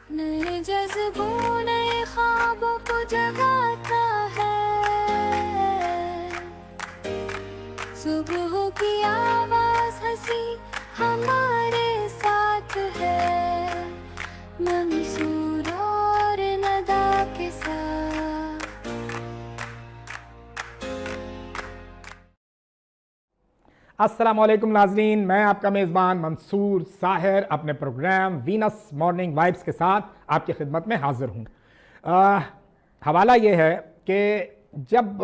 नए जज्बों नए ख्वाबों को जगाता है। सुबह की आवाज हंसी हमारे साथ है, मंसूर और नदा के साथ। अस्सलामुअलैकुम नाजरीन, मैं आपका मेज़बान मंसूर साहिर अपने प्रोग्राम वीनस मॉर्निंग वाइब्स के साथ आपकी खिदमत में हाजिर हूँ। हवाला ये है कि जब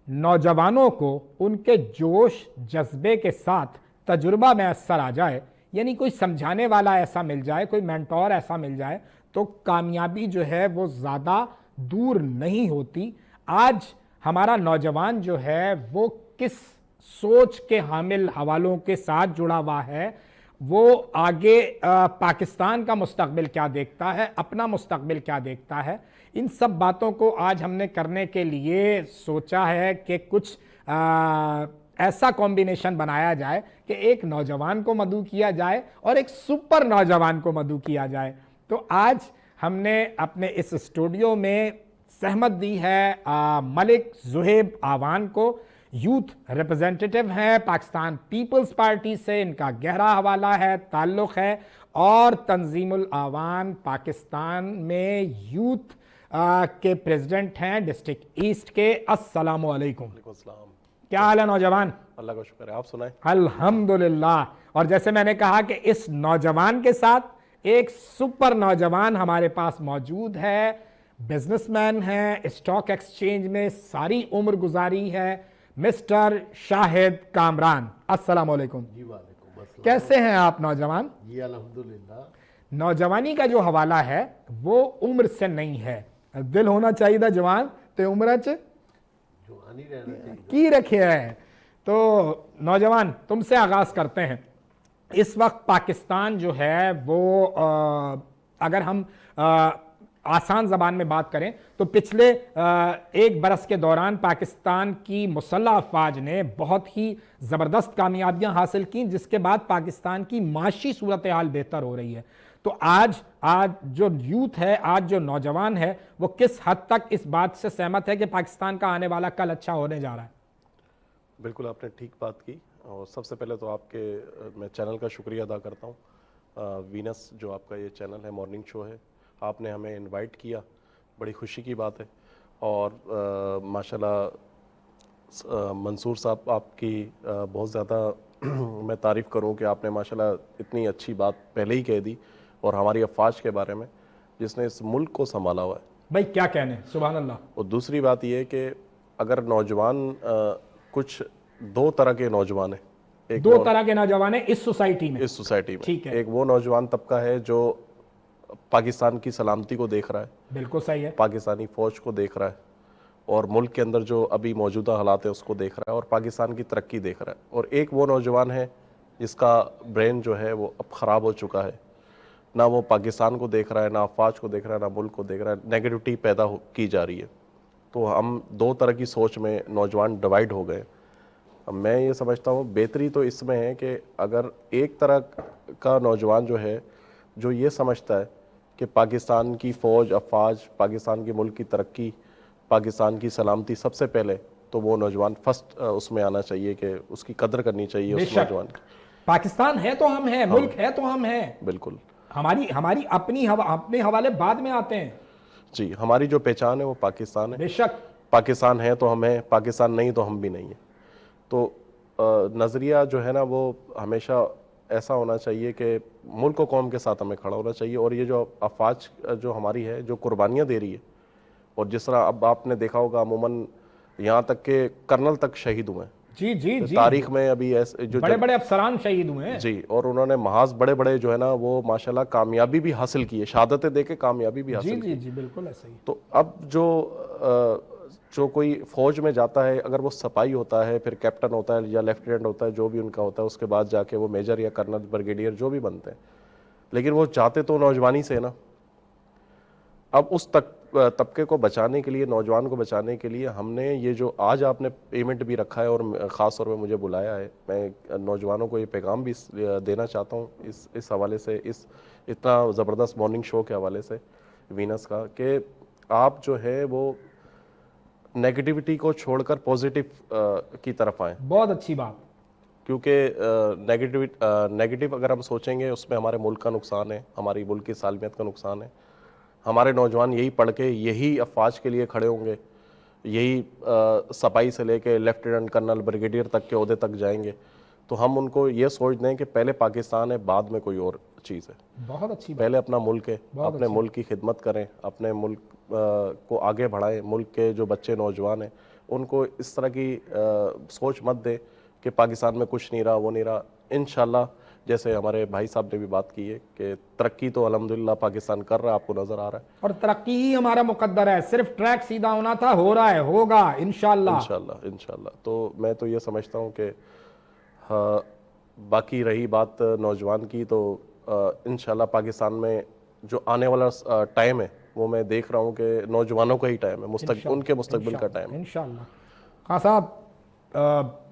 नौजवानों को उनके जोश जज्बे के साथ तजुर्बा मैसर आ जाए, यानी कोई समझाने वाला ऐसा मिल जाए, कोई मेंटोर ऐसा मिल जाए, तो कामयाबी जो है वो ज़्यादा दूर नहीं होती। आज हमारा नौजवान जो है वो किस सोच के हामिल हवालों के साथ जुड़ा हुआ है, वो आगे पाकिस्तान का मुस्तकबिल क्या देखता है, अपना मुस्तकबिल क्या देखता है, इन सब बातों को आज हमने करने के लिए सोचा है कि कुछ ऐसा कॉम्बिनेशन बनाया जाए कि एक नौजवान को मदऊ किया जाए और एक सुपर नौजवान को मदऊ किया जाए। तो आज हमने अपने इस स्टूडियो में सहमत दी है मलिक जुहेब आवान को। यूथ रिप्रेजेंटेटिव हैं पाकिस्तान पीपल्स पार्टी से, इनका गहरा हवाला है, ताल्लुक़ है, और तंजीमुल आवान पाकिस्तान में यूथ के प्रेसिडेंट हैं डिस्ट्रिक्ट ईस्ट के। अस्सलामु अलैकुम। क्या हाल है नौजवान? अल्लाह का शुक्र है, आप सुनाएं। अल्हम्दुलिल्लाह। और जैसे मैंने कहा कि इस नौजवान के साथ एक सुपर नौजवान हमारे पास मौजूद है, बिजनेसमैन है, स्टॉक एक्सचेंज में सारी उम्र गुजारी है, मिस्टर शाहिद कामरान। अस्सलाम वालेकुम। जी वालेकुम अस्सलाम। कैसे हैं आप नौजवान? जी अल्हम्दुलिल्लाह। नौजवानी का जो हवाला है वो उम्र से नहीं है, दिल होना चाहिए था जवान तो उम्र च जवानी रहना चाहिए। की रखे है। तो नौजवान, तुमसे आगाज करते हैं। इस वक्त पाकिस्तान जो है वो अगर हम आसान ज़बान में बात करें तो पिछले एक बरस के दौरान पाकिस्तान की मुसल्लह अफवाज ने बहुत ही ज़बरदस्त कामयाबियां हासिल की, जिसके बाद पाकिस्तान की माशी सूरत हाल बेहतर हो रही है। तो आज जो यूथ है, आज जो नौजवान है, वो किस हद तक इस बात से सहमत है कि पाकिस्तान का आने वाला कल अच्छा होने जा रहा है? बिल्कुल आपने ठीक बात की, और सबसे पहले तो आपके मैं चैनल का शुक्रिया अदा करता हूँ। वीनस जो आपका ये चैनल है, मॉर्निंग शो है, आपने हमें इनवाइट किया, बड़ी खुशी की बात है। और माशाल्लाह मंसूर साहब, आपकी बहुत ज़्यादा मैं तारीफ़ करूं कि आपने माशाल्लाह इतनी अच्छी बात पहले ही कह दी, और हमारी अफवाज के बारे में जिसने इस मुल्क को संभाला हुआ है। भाई क्या कहने, सुभान अल्लाह। और दूसरी बात यह है कि अगर नौजवान कुछ दो तरह के नौजवान हैं, दो तरह के नौजवान हैं इस सोसाइटी में। ठीक है। एक वो नौजवान तबका है जो पाकिस्तान की सलामती को देख रहा है, बिल्कुल सही है, पाकिस्तानी फौज को देख रहा है, और मुल्क के अंदर जो अभी मौजूदा हालात है उसको देख रहा है, और पाकिस्तान की तरक्की देख रहा है। और एक वो नौजवान है जिसका ब्रेन जो है वो अब ख़राब हो चुका है, ना वो पाकिस्तान को देख रहा है, ना अफवाज को देख रहा है, ना मुल्क को देख रहा है, नेगेटिविटी पैदा की जा रही है। तो हम दो तरह की सोच में नौजवान डिवाइड हो गए। अब मैं ये समझता हूँ बेहतरी तो इसमें है कि अगर एक तरह का नौजवान जो है, जो ये समझता है कि पाकिस्तान की फ़ौज, अफवाज, पाकिस्तान के मुल्क की तरक्की, पाकिस्तान की सलामती सबसे पहले, तो वो नौजवान फर्स्ट उसमें आना चाहिए, कि उसकी कदर करनी चाहिए उस नौजवान की। पाकिस्तान है तो हम हैं, मुल्क है तो हम हैं। बिल्कुल। हमारी अपने हवाले बाद में आते हैं। जी, हमारी जो पहचान है वो पाकिस्तान है। बेशक पाकिस्तान है तो हम हैं, पाकिस्तान नहीं तो हम भी नहीं हैं। तो नज़रिया जो है ना वो हमेशा ऐसा होना चाहिए कि मुल्क और कौम के साथ हमें खड़ा होना चाहिए। और ये जो अफवाज जो हमारी है, जो कुर्बानियाँ दे रही है, और जिस तरह अब आपने देखा होगा अमूमन यहाँ तक के कर्नल तक शहीद हुए हैं। जी जी जी, तारीख में अभी ऐसे जो बड़े बड़े अफसरान शहीद हुए हैं। जी, और उन्होंने महाज बड़े बड़े जो है ना वो माशाल्लाह कामयाबी भी हासिल की है, शहादतें दे के कामयाबी भी हासिल की। जी जी बिल्कुल ऐसा ही। तो अब जो कोई फौज में जाता है, अगर वो सिपाही होता है, फिर कैप्टन होता है या लेफ्टिनेंट होता है, जो भी उनका होता है, उसके बाद जाके वो मेजर या कर्नल, ब्रिगेडियर जो भी बनते हैं, लेकिन वो चाहते तो नौजवानी से ना। अब उस तबके को बचाने के लिए, नौजवान को बचाने के लिए हमने ये जो आज आपने इवेंट भी रखा है और ख़ास तौर पे मुझे बुलाया है, मैं नौजवानों को ये पैगाम भी देना चाहता हूँ इस हवाले से, इस इतना ज़बरदस्त मॉर्निंग शो के हवाले से वीनस का, कि आप जो है वो नेगेटिविटी को छोड़कर पॉजिटिव की तरफ आएँ। बहुत अच्छी बात। क्योंकि नेगेटिव अगर हम सोचेंगे उसमें हमारे मुल्क का नुकसान है, हमारी मुल्क की सालमियत का नुकसान है। हमारे नौजवान यही पढ़ के यही अफवाज के लिए खड़े होंगे, यही सपाई से लेके लेफ्टिनेंट कर्नल ब्रिगेडियर तक के ओहदे तक जाएंगे। तो हम उनको ये सोच दें कि पहले पाकिस्तान है, बाद में कोई और चीज़ है। बहुत अच्छी बात। पहले अपना मुल्क है, अपने मुल्क की खिदमत करें, अपने मुल्क को आगे बढ़ाएं। मुल्क के जो बच्चे नौजवान हैं उनको इस तरह की सोच मत दें कि पाकिस्तान में कुछ नहीं रहा, वो नहीं रहा। इंशाल्लाह जैसे हमारे भाई साहब ने भी बात की है कि तरक्की तो अल्हम्दुलिल्लाह पाकिस्तान कर रहा है, आपको नज़र आ रहा है। और तरक्की ही हमारा मुकद्दर है, सिर्फ ट्रैक सीधा होना था, हो रहा है, होगा इंशाल्लाह। इंशाल्लाह इंशाल्लाह। तो मैं तो ये समझता हूँ कि हाँ, बाकी रही बात नौजवान की, तो इंशाल्लाह पाकिस्तान में जो आने वाला टाइम है वो मैं देख रहा हूँ कि नौजवानों का ही टाइम है, उनके मुस्तकबिल का टाइम है इंशाल्लाह। खान साहब,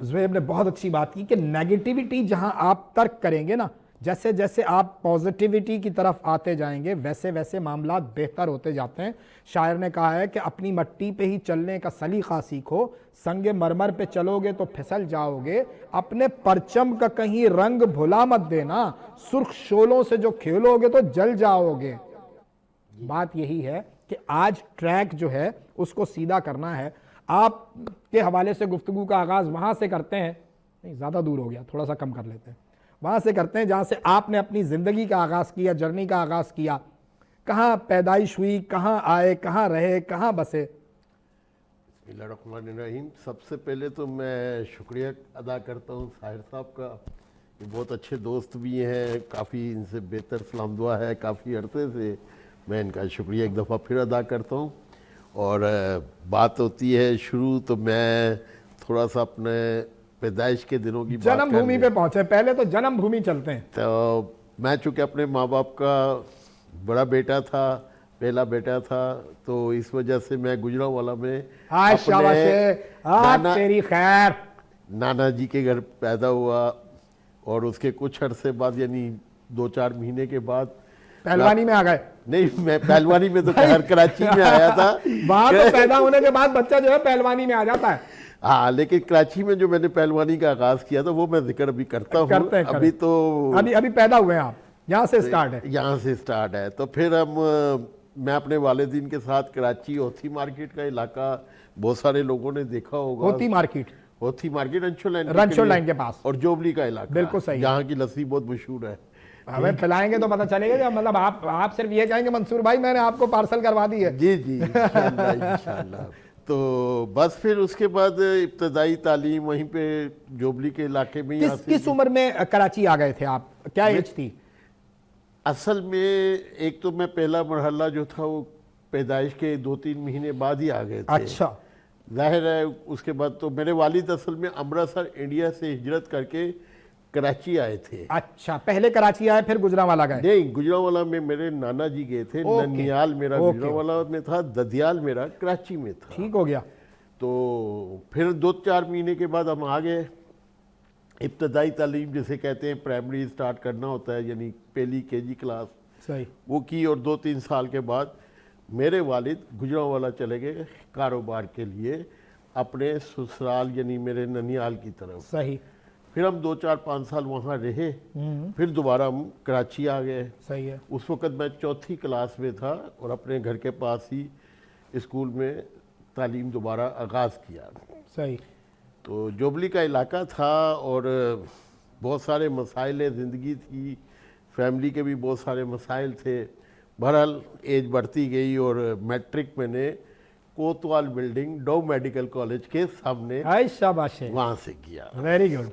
ज़ुहैब ने बहुत अच्छी बात की कि नेगेटिविटी जहां आप तर्क करेंगे ना, जैसे जैसे आप पॉजिटिविटी की तरफ आते जाएंगे वैसे वैसे मामला बेहतर होते जाते हैं। शायर ने कहा है कि अपनी मट्टी पे ही चलने का सलीका सीखो, संगे मरमर पे चलोगे तो फिसल जाओगे, अपने परचम का कहीं रंग भुला मत देना, सुर्ख शोलों से जो खेलोगे तो जल जाओगे। बात यही है कि आज ट्रैक जो है उसको सीधा करना है। आप के हवाले से गुफ्तगू का आगाज़ वहाँ से करते हैं, नहीं ज़्यादा दूर हो गया, थोड़ा सा कम कर लेते हैं, वहाँ से करते हैं जहाँ से आपने अपनी ज़िंदगी का आगाज़ किया, जर्नी का आगाज़ किया। कहाँ पैदाइश हुई, कहाँ आए, कहाँ रहे, कहाँ बसे? बिस्मिल्लाहिर्रहमानिर्रहीम। सबसे पहले तो मैं शुक्रिया अदा करता हूँ साहिर साहब का, ये बहुत अच्छे दोस्त भी हैं, काफ़ी इनसे बेहतर सलाम दुआ है काफ़ी अरसे से। मैं इनका शुक्रिया एक दफ़ा फिर अदा करता हूँ। और बात होती है शुरू, तो मैं थोड़ा सा अपने पैदाइश के दिनों की जन्मभूमि पे पहुंचे, पहले तो जन्मभूमि चलते हैं। तो मैं चूँकि अपने माँ बाप का बड़ा बेटा था, पहला बेटा था, तो इस वजह से मैं गुजरांवाला में तेरी खैर नाना जी के घर पैदा हुआ। और उसके कुछ अरसे बाद, यानी 2-4 महीने के बाद पहलवानी में आ गए। नहीं, मैं पहलवानी में तो खैर कराची में आया था। वहां तो पैदा होने के बाद बच्चा जो है पहलवानी में आ जाता है। हाँ, लेकिन कराची में जो मैंने पहलवानी का आगाज किया था वो मैं जिक्र अभी करता हूँ। अभी तो अभी पैदा हुए हैं आप, यहाँ से स्टार्ट है। यहाँ से स्टार्ट है। तो फिर मैं अपने वालिदीन के साथ कराची होथी मार्केट का इलाका, बहुत सारे लोगों ने देखा होगा, होथी मार्केट रनशो लाइन के पास, और जोबली का इलाका, बिल्कुल सही। यहाँ की लस्सी बहुत मशहूर है। हमें खिलाएंगे तो पता चलेगा, मतलब आप सिर्फ ये कहेंगे मंसूर भाई मैंने आपको पार्सल करवा दी है। जी जी, इंशाल्लाह। तो बस फिर उसके बाद इब्तदाई तालीम वहीं पे जोबली के इलाके में। किस उम्र में कराची आ गए थे आप, क्या एज थी? असल में एक तो मैं पहला मरहला जो था वो पैदाइश के 2-3 महीने बाद ही आ गए थे। अच्छा, जाहिर है। उसके बाद तो मेरे वालिद असल में अमृतसर इंडिया से हिजरत करके कराची आए थे। अच्छा, पहले कराची आए फिर गुजरांवाला गए? नहीं, गुजरांवाला में मेरे नाना जी गए थे। ननियाल मेरा गुजरांवाला में था, ददियाल मेरा कराची में था। ठीक हो गया। तो फिर 2-4 महीने के बाद हम आ गए। इब्तदाई तालीम जिसे कहते हैं, प्राइमरी स्टार्ट करना होता है, यानी पहली केजी क्लास, सही, वो की। और 2-3 साल के बाद मेरे वालिद गुजरांवाला चले गए कारोबार के लिए, अपने ससुराल यानी मेरे ननियाल की तरफ। सही। फिर हम 2-4-5 साल वहाँ रहे, फिर दोबारा हम कराची आ गए। सही है। उस वक़्त मैं 4थी क्लास में था और अपने घर के पास ही स्कूल में तालीम दोबारा आगाज़ किया। सही। तो जोबली का इलाका था और बहुत सारे मसाइल ज़िंदगी थी, फैमिली के भी बहुत सारे मसाइल थे। बहरहाल एज बढ़ती गई और मैट्रिक मैंने कोतवाल बिल्डिंग डो मेडिकल कॉलेज के सामने वहाँ से किया। Very good.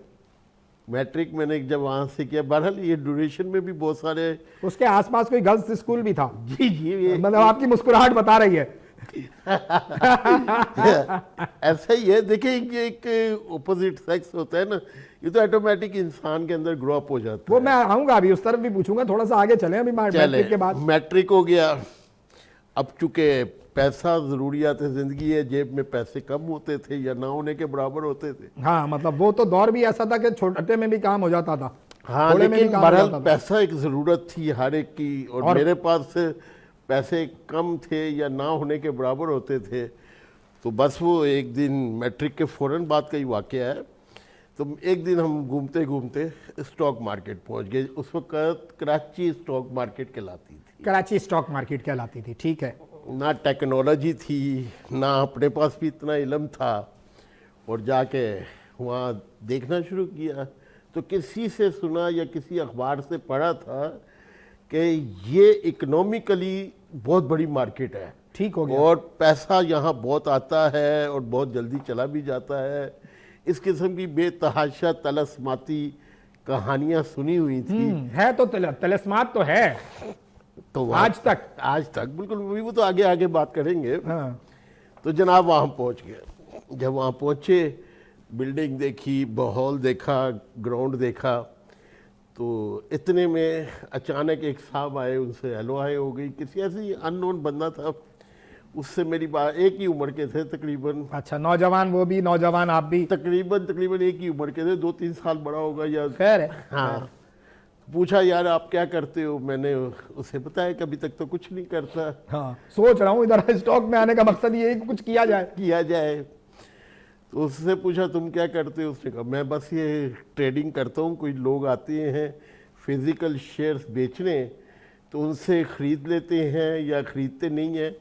मैट्रिक मैंने जब वहाँ से किया, बहरहाल ये ड्यूरेशन में भी बहुत सारे, उसके आसपास कोई गर्ल्स स्कूल भी था? जी जी, मतलब आपकी मुस्कुराहट बता रही है। ऐसा ही है। देखिए, ये एक ऑपोजिट सेक्स होता है ना, ये तो ऑटोमेटिक इंसान के अंदर ग्रो अप हो जाता है। वो मैं आऊंगा, अभी उस तरफ भी पूछूंगा, थोड़ा सा आगे चलें। अभी मैट्रिक के बाद मैट्रिक हो गया। अब चूंकि पैसा ज़रूरियात ज़िंदगी है, जेब में पैसे कम होते थे या ना होने के बराबर होते थे। हाँ, मतलब वो तो दौर भी ऐसा था कि छोटे में भी काम हो जाता था। हाँ, थोड़े में भी लेकिन काम हो बहरहाल जाता था। पैसा एक ज़रूरत थी हर एक की, और मेरे पास पैसे कम थे या ना होने के बराबर होते थे। तो बस वो एक दिन मैट्रिक के फ़ौरन बाद का ही वाक़या है। तो एक दिन हम घूमते घूमते स्टॉक मार्केट पहुंच गए। उस वक्त कराची स्टॉक मार्केट कहलाती थी। कराची स्टॉक मार्केट कहलाती थी, ठीक है। ना टेक्नोलॉजी थी, ना अपने पास भी इतना इल्म था। और जाके वहाँ देखना शुरू किया तो किसी से सुना या किसी अखबार से पढ़ा था कि ये इकोनॉमिकली बहुत बड़ी मार्केट है, ठीक हो गया। और पैसा यहाँ बहुत आता है और बहुत जल्दी चला भी जाता है। इस किस्म की बेतहाशा तलस्माती कहानियाँ सुनी हुई थी। है तो तलस्मात तो है तो आज तक बिल्कुल, वो तो आगे आगे बात करेंगे। हाँ। तो जनाब वहाँ पहुँच गए। जब वहाँ पहुँचे, बिल्डिंग देखी, माहौल देखा, ग्राउंड देखा, तो इतने में अचानक एक साहब आए, उनसे हेलो हाय हो गई। किसी ऐसी अननोन बंदा था, उससे मेरी बात, एक ही उम्र के थे तकरीबन। अच्छा, नौजवान, वो भी नौजवान, आप भी? तकरीबन एक ही उम्र के थे, 2-3 साल बड़ा होगा या। खैर है। हाँ। पूछा यार आप क्या करते हो? मैंने उसे बताया कि अभी तक तो कुछ नहीं करता। हाँ, सोच रहा हूँ इधर स्टॉक में आने का मकसद ये है कि कुछ किया जाए। तो उससे पूछा तुम क्या करते हो? उसने कहा मैं बस ये ट्रेडिंग करता हूँ। कोई लोग आते हैं फिजिकल शेयर्स बेचने, तो उनसे ख़रीद लेते हैं या ख़रीदते नहीं हैं।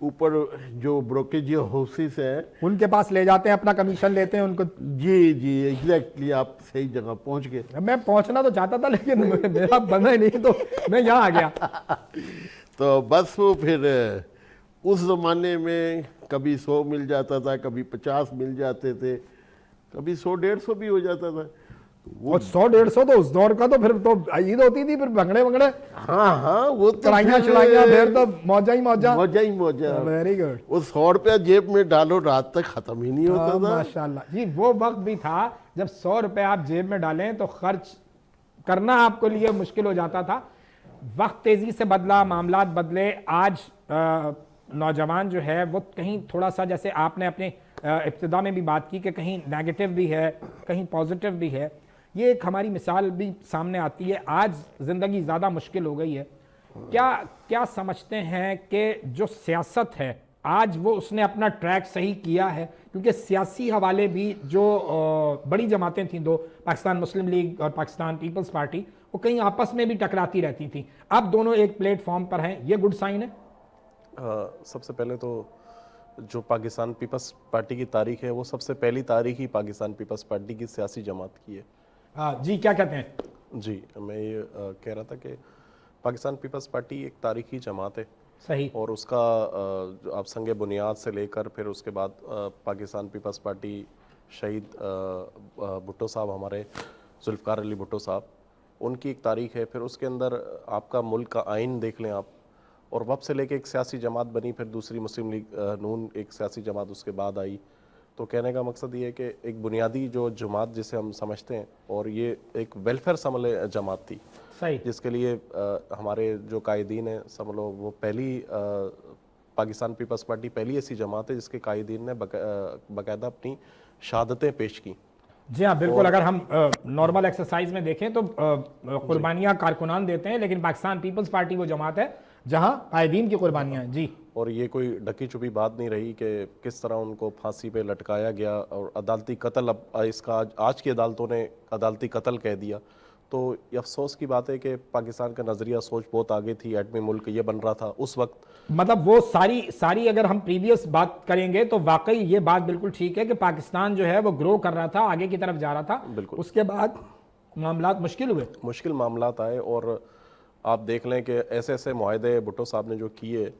ऊपर जो ब्रोकेज हाउसेस हैं उनके पास ले जाते हैं, अपना कमीशन लेते हैं उनको। जी एग्जैक्टली, आप सही जगह पहुंच गए। मैं पहुंचना तो चाहता था लेकिन मेरा बना ही नहीं, तो मैं यहाँ आ गया। तो बस वो फिर उस ज़माने में कभी 100 मिल जाता था, कभी 50 मिल जाते थे, कभी 100-150 भी हो जाता था। वो 100-150 तो उस दौर का, तो फिर तो ईद होती थी, फिर भंगड़े वंगड़े, हाँ, वो तो चढ़ाइयाँ फिर तो मौजा ही मौजा। Very good. वो 100 रुपया जेब में डालो, रात तक खत्म ही नहीं होता था। माशाल्लाह जी, वो वक्त भी था जब 100 रुपए आप जेब में डालें तो खर्च करना आपको लिए मुश्किल हो जाता था। वक्त तेजी से बदला, मामलात बदले। आज नौजवान जो है वो कहीं थोड़ा सा, जैसे आपने अपने इब्तिदा में भी बात की कि कहीं नेगेटिव भी है, कहीं पॉजिटिव भी है। ये एक हमारी मिसाल भी सामने आती है। आज ज़िंदगी ज़्यादा मुश्किल हो गई है। क्या समझते हैं कि जो सियासत है आज, वो उसने अपना ट्रैक सही किया है? क्योंकि सियासी हवाले भी जो बड़ी जमातें थीं दो, पाकिस्तान मुस्लिम लीग और पाकिस्तान पीपल्स पार्टी, वो कहीं आपस में भी टकराती रहती थी। अब दोनों एक प्लेटफॉर्म पर हैं, ये गुड साइन है? सबसे पहले तो जो पाकिस्तान पीपल्स पार्टी की तारीख है, वो सबसे पहली तारीख ही पाकिस्तान पीपल्स पार्टी की सियासी जमात की है। जी, क्या कहते हैं? जी, मैं ये कह रहा था कि पाकिस्तान पीपल्स पार्टी एक तारीखी जमात है। सही। और उसका जो आप संगे बुनियाद से लेकर फिर उसके बाद पाकिस्तान पीपल्स पार्टी शहीद भुट्टो साहब, हमारे जुल्फ़िकार अली भुट्टो साहब, उनकी एक तारीख है। फिर उसके अंदर आपका मुल्क का आइन देख लें आप, और वब से लेके एक सियासी जमात बनी, फिर दूसरी मुस्लिम लीग नून एक सियासी जमात उसके बाद आई। तो कहने का मकसद ये है कि एक बुनियादी जो जमात जिसे हम समझते हैं, और ये एक वेलफेयर समले जमात थी, सही, जिसके लिए हमारे जो कायदीन हैं समझ लो, वो पहली पाकिस्तान पीपल्स पार्टी पहली ऐसी जमात है जिसके कायदीन ने बाकायदा अपनी शहादतें पेश की। जी हाँ, बिल्कुल। अगर हम नॉर्मल एक्सरसाइज में देखें तो कुर्बानियाँ कारकुनान देते हैं, लेकिन पाकिस्तान पीपल्स पार्टी वो जमात है जहाँ कायदीन की कुर्बानियाँ हैं। जी। और ये कोई ढकी छुपी बात नहीं रही कि किस तरह उनको फांसी पे लटकाया गया और अदालती कत्ल, अब इसका आज की अदालतों ने अदालती कत्ल कह दिया। तो ये अफसोस की बात है कि पाकिस्तान का नज़रिया सोच बहुत आगे थी, एटमी मुल्क ये बन रहा था उस वक्त। मतलब वो सारी अगर हम प्रीवियस बात करेंगे तो वाकई ये बात बिल्कुल ठीक है कि पाकिस्तान जो है वो ग्रो कर रहा था, आगे की तरफ जा रहा था। बिल्कुल। उसके बाद मामलात मुश्किल मामलात आए, और आप देख लें कि ऐसे ऐसे मुआहदे भुट्टो साहब ने जो किए,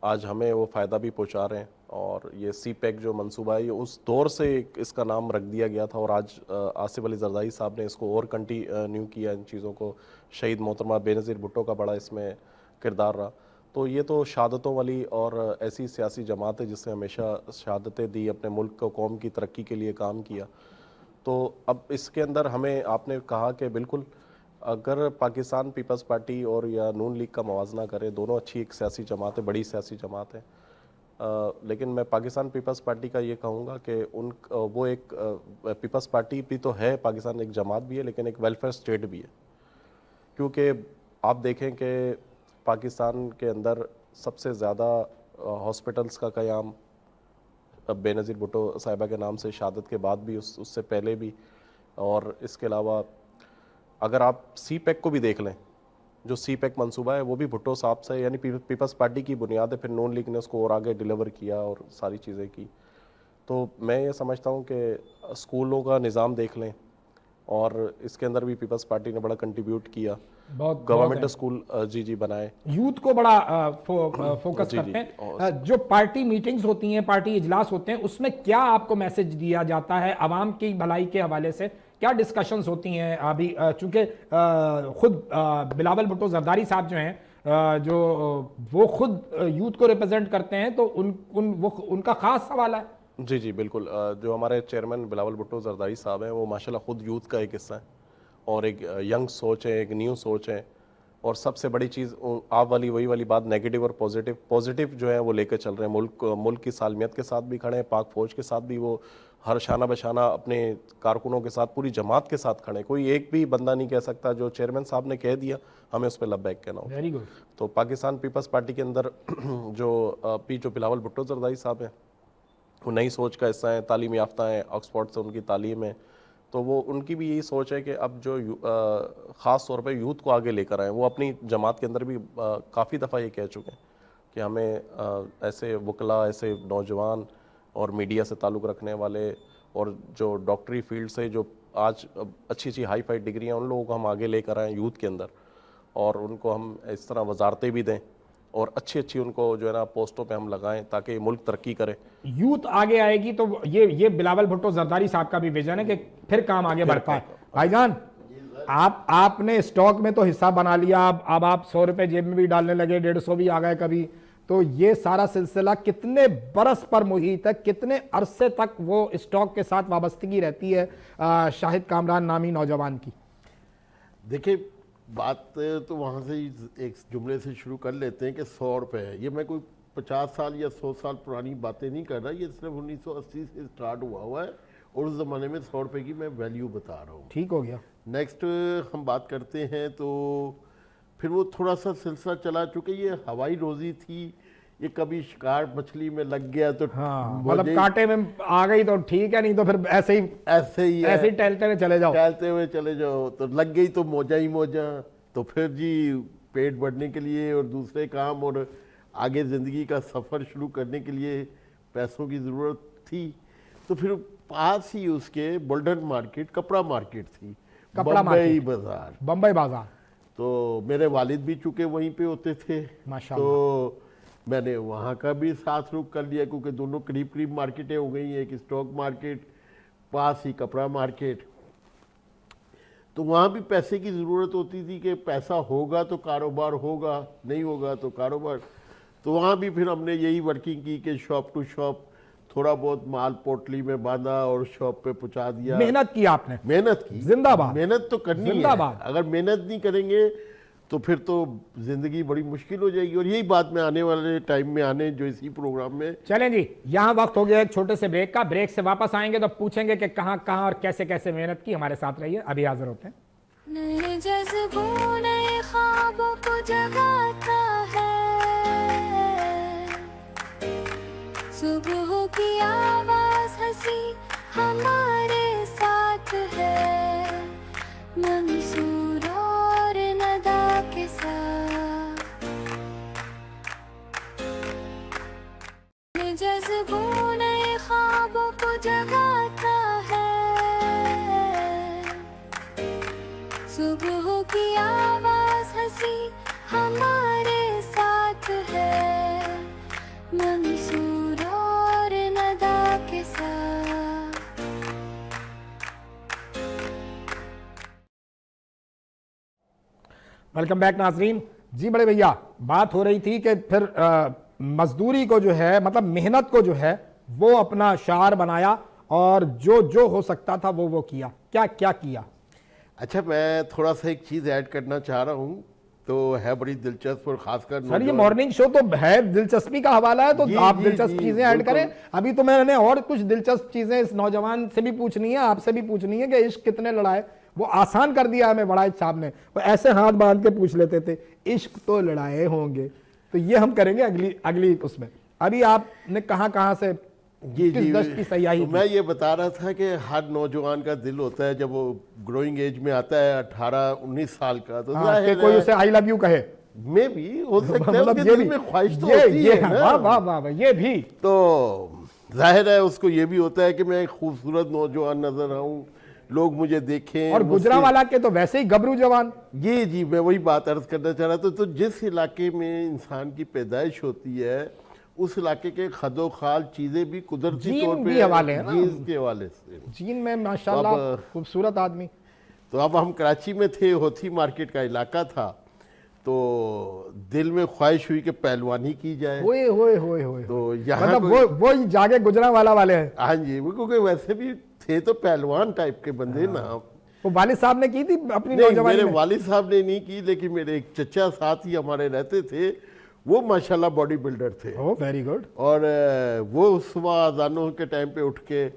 आज हमें वो फ़ायदा भी पहुंचा रहे हैं। और ये सी पैक जो मंसूबा है, ये उस दौर से इसका नाम रख दिया गया था, और आज आसिफ अली जरदारी साहब ने इसको और कंटिन्यू किया इन चीज़ों को। शहीद मोहतरमा बेनज़ीर भुट्टो का बड़ा इसमें किरदार रहा। तो ये तो शहादतों वाली और ऐसी सियासी जमात है जिसने हमेशा शहादतें दी, अपने मुल्क को, कौम की तरक्की के लिए काम किया। तो अब इसके अंदर हमें, आपने कहा कि बिल्कुल, अगर पाकिस्तान पीपल्स पार्टी और या नून लीग का मवाजना करें, दोनों अच्छी एक सियासी जमात है, बड़ी सियासी जमात है। लेकिन मैं पाकिस्तान पीपल्स पार्टी का ये कहूँगा कि वो एक पीपल्स पार्टी भी तो है, पाकिस्तान एक जमात भी है, लेकिन एक वेलफेयर स्टेट भी है। क्योंकि आप देखें कि पाकिस्तान के अंदर सबसे ज़्यादा हॉस्पिटल्स का क़याम बेनज़ीर भुट्टो साहिबा के नाम से शहादत के बाद भी, उससे पहले भी, और इसके अलावा अगर आप CPEC को भी देख लें, जो CPEC मंसूबा है वो भी भुट्टो साहब से, यानी पीपल्स पार्टी की बुनियाद है, फिर नून लीग ने उसको और आगे डिलीवर किया और सारी चीज़ें की। तो मैं ये समझता हूँ कि स्कूलों का निज़ाम देख लें, और इसके अंदर भी पीपल्स पार्टी ने बड़ा कंट्रीब्यूट किया, बहुत गवर्नमेंट स्कूल जी बनाए, यूथ को बड़ा फोकस करते हैं। जो पार्टी मीटिंग्स होती हैं, पार्टी इजलास होते हैं, उसमें क्या आपको मैसेज दिया जाता है आवाम की भलाई के हवाले से? क्या डिस्कशंस होती हैं? अभी चूंकि खुद बिलावल भुट्टो जरदारी साहब जो हैं, जो वो खुद यूथ को रिप्रेजेंट करते हैं, तो उनका खास सवाल है। जी बिल्कुल। जो हमारे चेयरमैन बिलावल भुट्टो जरदारी साहब हैं, वो माशाल्लाह खुद यूथ का एक हिस्सा है, और एक यंग सोच है, एक न्यू सोच है। और सबसे बड़ी चीज़ आप वही वाली बात, नेगेटिव और पॉजिटिव जो है वो लेकर चल रहे हैं। मुल्क की सालमियत के साथ भी खड़े हैं, पाक फौज के साथ भी वो हर शाना बशाना अपने कारकुनों के साथ, पूरी जमात के साथ खड़े हैं। कोई एक भी बंदा नहीं कह सकता जो चेयरमैन साहब ने कह दिया हमें उस पर लब्बैक कहना हो। Very good. तो पाकिस्तान पीपल्स पार्टी के अंदर जो बिलावल भुट्टो जरदारी साहब हैं, वो नई सोच का हिस्सा है, तालीम याफ्ता हैं, ऑक्सफोर्ड से उनकी तालीम है। तो वो उनकी भी यही सोच है कि अब जो ख़ास तौर पे यूथ को आगे लेकर आए। वो अपनी जमात के अंदर भी काफ़ी दफ़ा ये कह चुके हैं कि हमें ऐसे वकला, ऐसे नौजवान और मीडिया से ताल्लुक़ रखने वाले, और जो डॉक्टरी फील्ड से जो आज अच्छी हाई फाई डिग्री हैं, उन लोगों को हम आगे लेकर आएँ यूथ के अंदर, और उनको हम इस तरह वजारतें भी दें, और अच्छी उनको जो है ना पोस्टों पे हम लगाएं, ताकि मुल्क तरक्की करे। यूथ आगे आएगी तो ये बिलावल भुट्टो जरदारी साहब का भी विजन है कि फिर काम आगे बढ़ता है। भाईजान, आपने स्टॉक में तो हिस्सा बना लिया, अब आप 100 रुपए जेब में भी डालने लगे, 150 भी आ गए कभी। तो ये सारा सिलसिला कितने बरस पर मुहित है, कितने अरसे तक वो स्टॉक के साथ वाबस्तगी रहती है शाहिद कामरान नामी नौजवान की? देखिए, बात तो वहाँ से ही एक जुमले से शुरू कर लेते हैं कि 100 रुपये है। ये मैं कोई 50 साल या 100 साल पुरानी बातें नहीं कर रहा, ये सिर्फ 1980 से स्टार्ट हुआ है, और उस ज़माने में 100 रुपये की मैं वैल्यू बता रहा हूँ। ठीक हो गया। नेक्स्ट हम बात करते हैं तो फिर वो थोड़ा सा सिलसिला चला, चूँकि ये हवाई रोज़ी थी, ये कभी शिकार मछली में लग गया तो हाँ, मतलब कांटे में आ गई तो ठीक है, नहीं तो फिर ऐसे ही टहलते हुए चले जाओ, तो लग गई तो मौजा ही मौजा। तो फिर जी पेट भरने के लिए और दूसरे काम और आगे ज़िंदगी का सफ़र शुरू करने के लिए पैसों की ज़रूरत थी। तो फिर पास ही उसके बुल्डन मार्केट, कपड़ा मार्केट थी, बम्बई बाजार। तो मेरे वालिद भी चूँकि वहीं पे होते थे, तो मैंने वहाँ का भी साथ रुख कर लिया, क्योंकि दोनों करीब मार्केटें हो गई हैं, एक स्टॉक मार्केट, पास ही कपड़ा मार्केट। तो वहाँ भी पैसे की ज़रूरत होती थी कि पैसा होगा तो कारोबार होगा, नहीं होगा तो कारोबार। तो वहाँ भी फिर हमने यही वर्किंग की कि शॉप टू शॉप थोड़ा बहुत माल पोटली में बांधा और शॉप पे पहुँचा दिया। मेहनत की आपने? मेहनत की, जिंदाबाद। मेहनत तो करनी है, अगर मेहनत नहीं करेंगे तो फिर तो जिंदगी बड़ी मुश्किल हो जाएगी। और यही बात मैं आने वाले टाइम में आने जो इसी प्रोग्राम में। चलें जी, यहाँ वक्त हो गया एक छोटे से ब्रेक का। ब्रेक से वापस आएंगे तो पूछेंगे कि कहाँ कहाँ और कैसे कैसे मेहनत की। हमारे साथ रहिए, अभी हाजिर होते हैं। नए जज्बों, नए ख्वाबों को जगाता है, सुबह की आवाज हंसी हमारे साथ है, मंसूर और नदा के साथ। नए जज्बों, नए ख्वाबों को जगाता है, सुबह की आवाज हंसी हमारे साथ है, मंसूर और नदा के साथ। वेलकम बैक नाजरीन। जी बड़े भैया, बात हो रही थी कि फिर मजदूरी को जो है, मतलब मेहनत को जो है वो अपना शार बनाया, और जो हो सकता था वो किया। क्या क्या किया? अच्छा, मैं थोड़ा सा एक चीज़ ऐड करना चाह रहा हूँ तो है बड़ी दिलचस्प और खासकर सर ये नौजवान- मॉर्निंग शो तो है, दिलचस्पी का हवाला है, तो जी, आप जी, दिलचस्प जी, चीजें ऐड बिल्कुल। करें। अभी तो मैंने और कुछ दिलचस्प चीजें इस नौजवान से भी पूछनी है, आपसे भी पूछनी है कि इश्क कितने लड़ाए। वो आसान कर दिया हमें बड़ाई साहब ने, वो ऐसे हाथ बांध के पूछ लेते थे, इश्क तो लड़ाए होंगे। तो ये हम करेंगे अगली अगली उसमें। अभी आपने कहां से जी किस जी दस्त की सयाही तो की? मैं ये बता रहा था कि हर नौजवान का दिल होता है जब वो ग्रोइंग एज में आता है 18-19 साल का, तो हाँ, जाहिर कि कोई है उसे आई लव यू कहे। में भी हो सकता है मतलब उसके ये दिल भी, में ख्वाहिश तो ये होती है ना। वाह वाह वाह वाह, ये भी। तो जाहिर है उसको ये भी होता है कि मैं एक खूबसूरत नौजवान नजर आऊं, लोग मुझे देखें। और मुझसे- गुजरांवाला के तो वैसे ही गबरू जवान। जी मैं वही बात अर्ज करना चाह रहा था। तो जिस इलाके में इंसान की पैदाइश होती है उस इलाके के खदो खाल चीजें भी कुदरती जीन तौर पे भी हवाले हैं ना। जीन्स के हवाले से। जीन में माशाल्लाह अब- खूबसूरत आदमी। तो अब हम कराची में थे, होथी मार्केट का इलाका था, तो दिल में ख्वाहिश हुई कि पहलवानी की जाए। होए होए होए होए। तो यहाँ मतलब कोई- वो जागे गुजरांवाला वाले हैं। हाँ जी, वो क्योंकि वैसे भी थे तो पहलवान टाइप के बंदे ना। वो वालिद साहब ने की थी अपनी नहीं, नौजवानी मेरे में। वालिद साहब ने नहीं की, लेकिन मेरे एक चचा साथ ही हमारे रहते थे, वो माशाल्लाह बॉडी बिल्डर थे। Oh very good. और वो सुबह अजानों के टाइम पे उठ के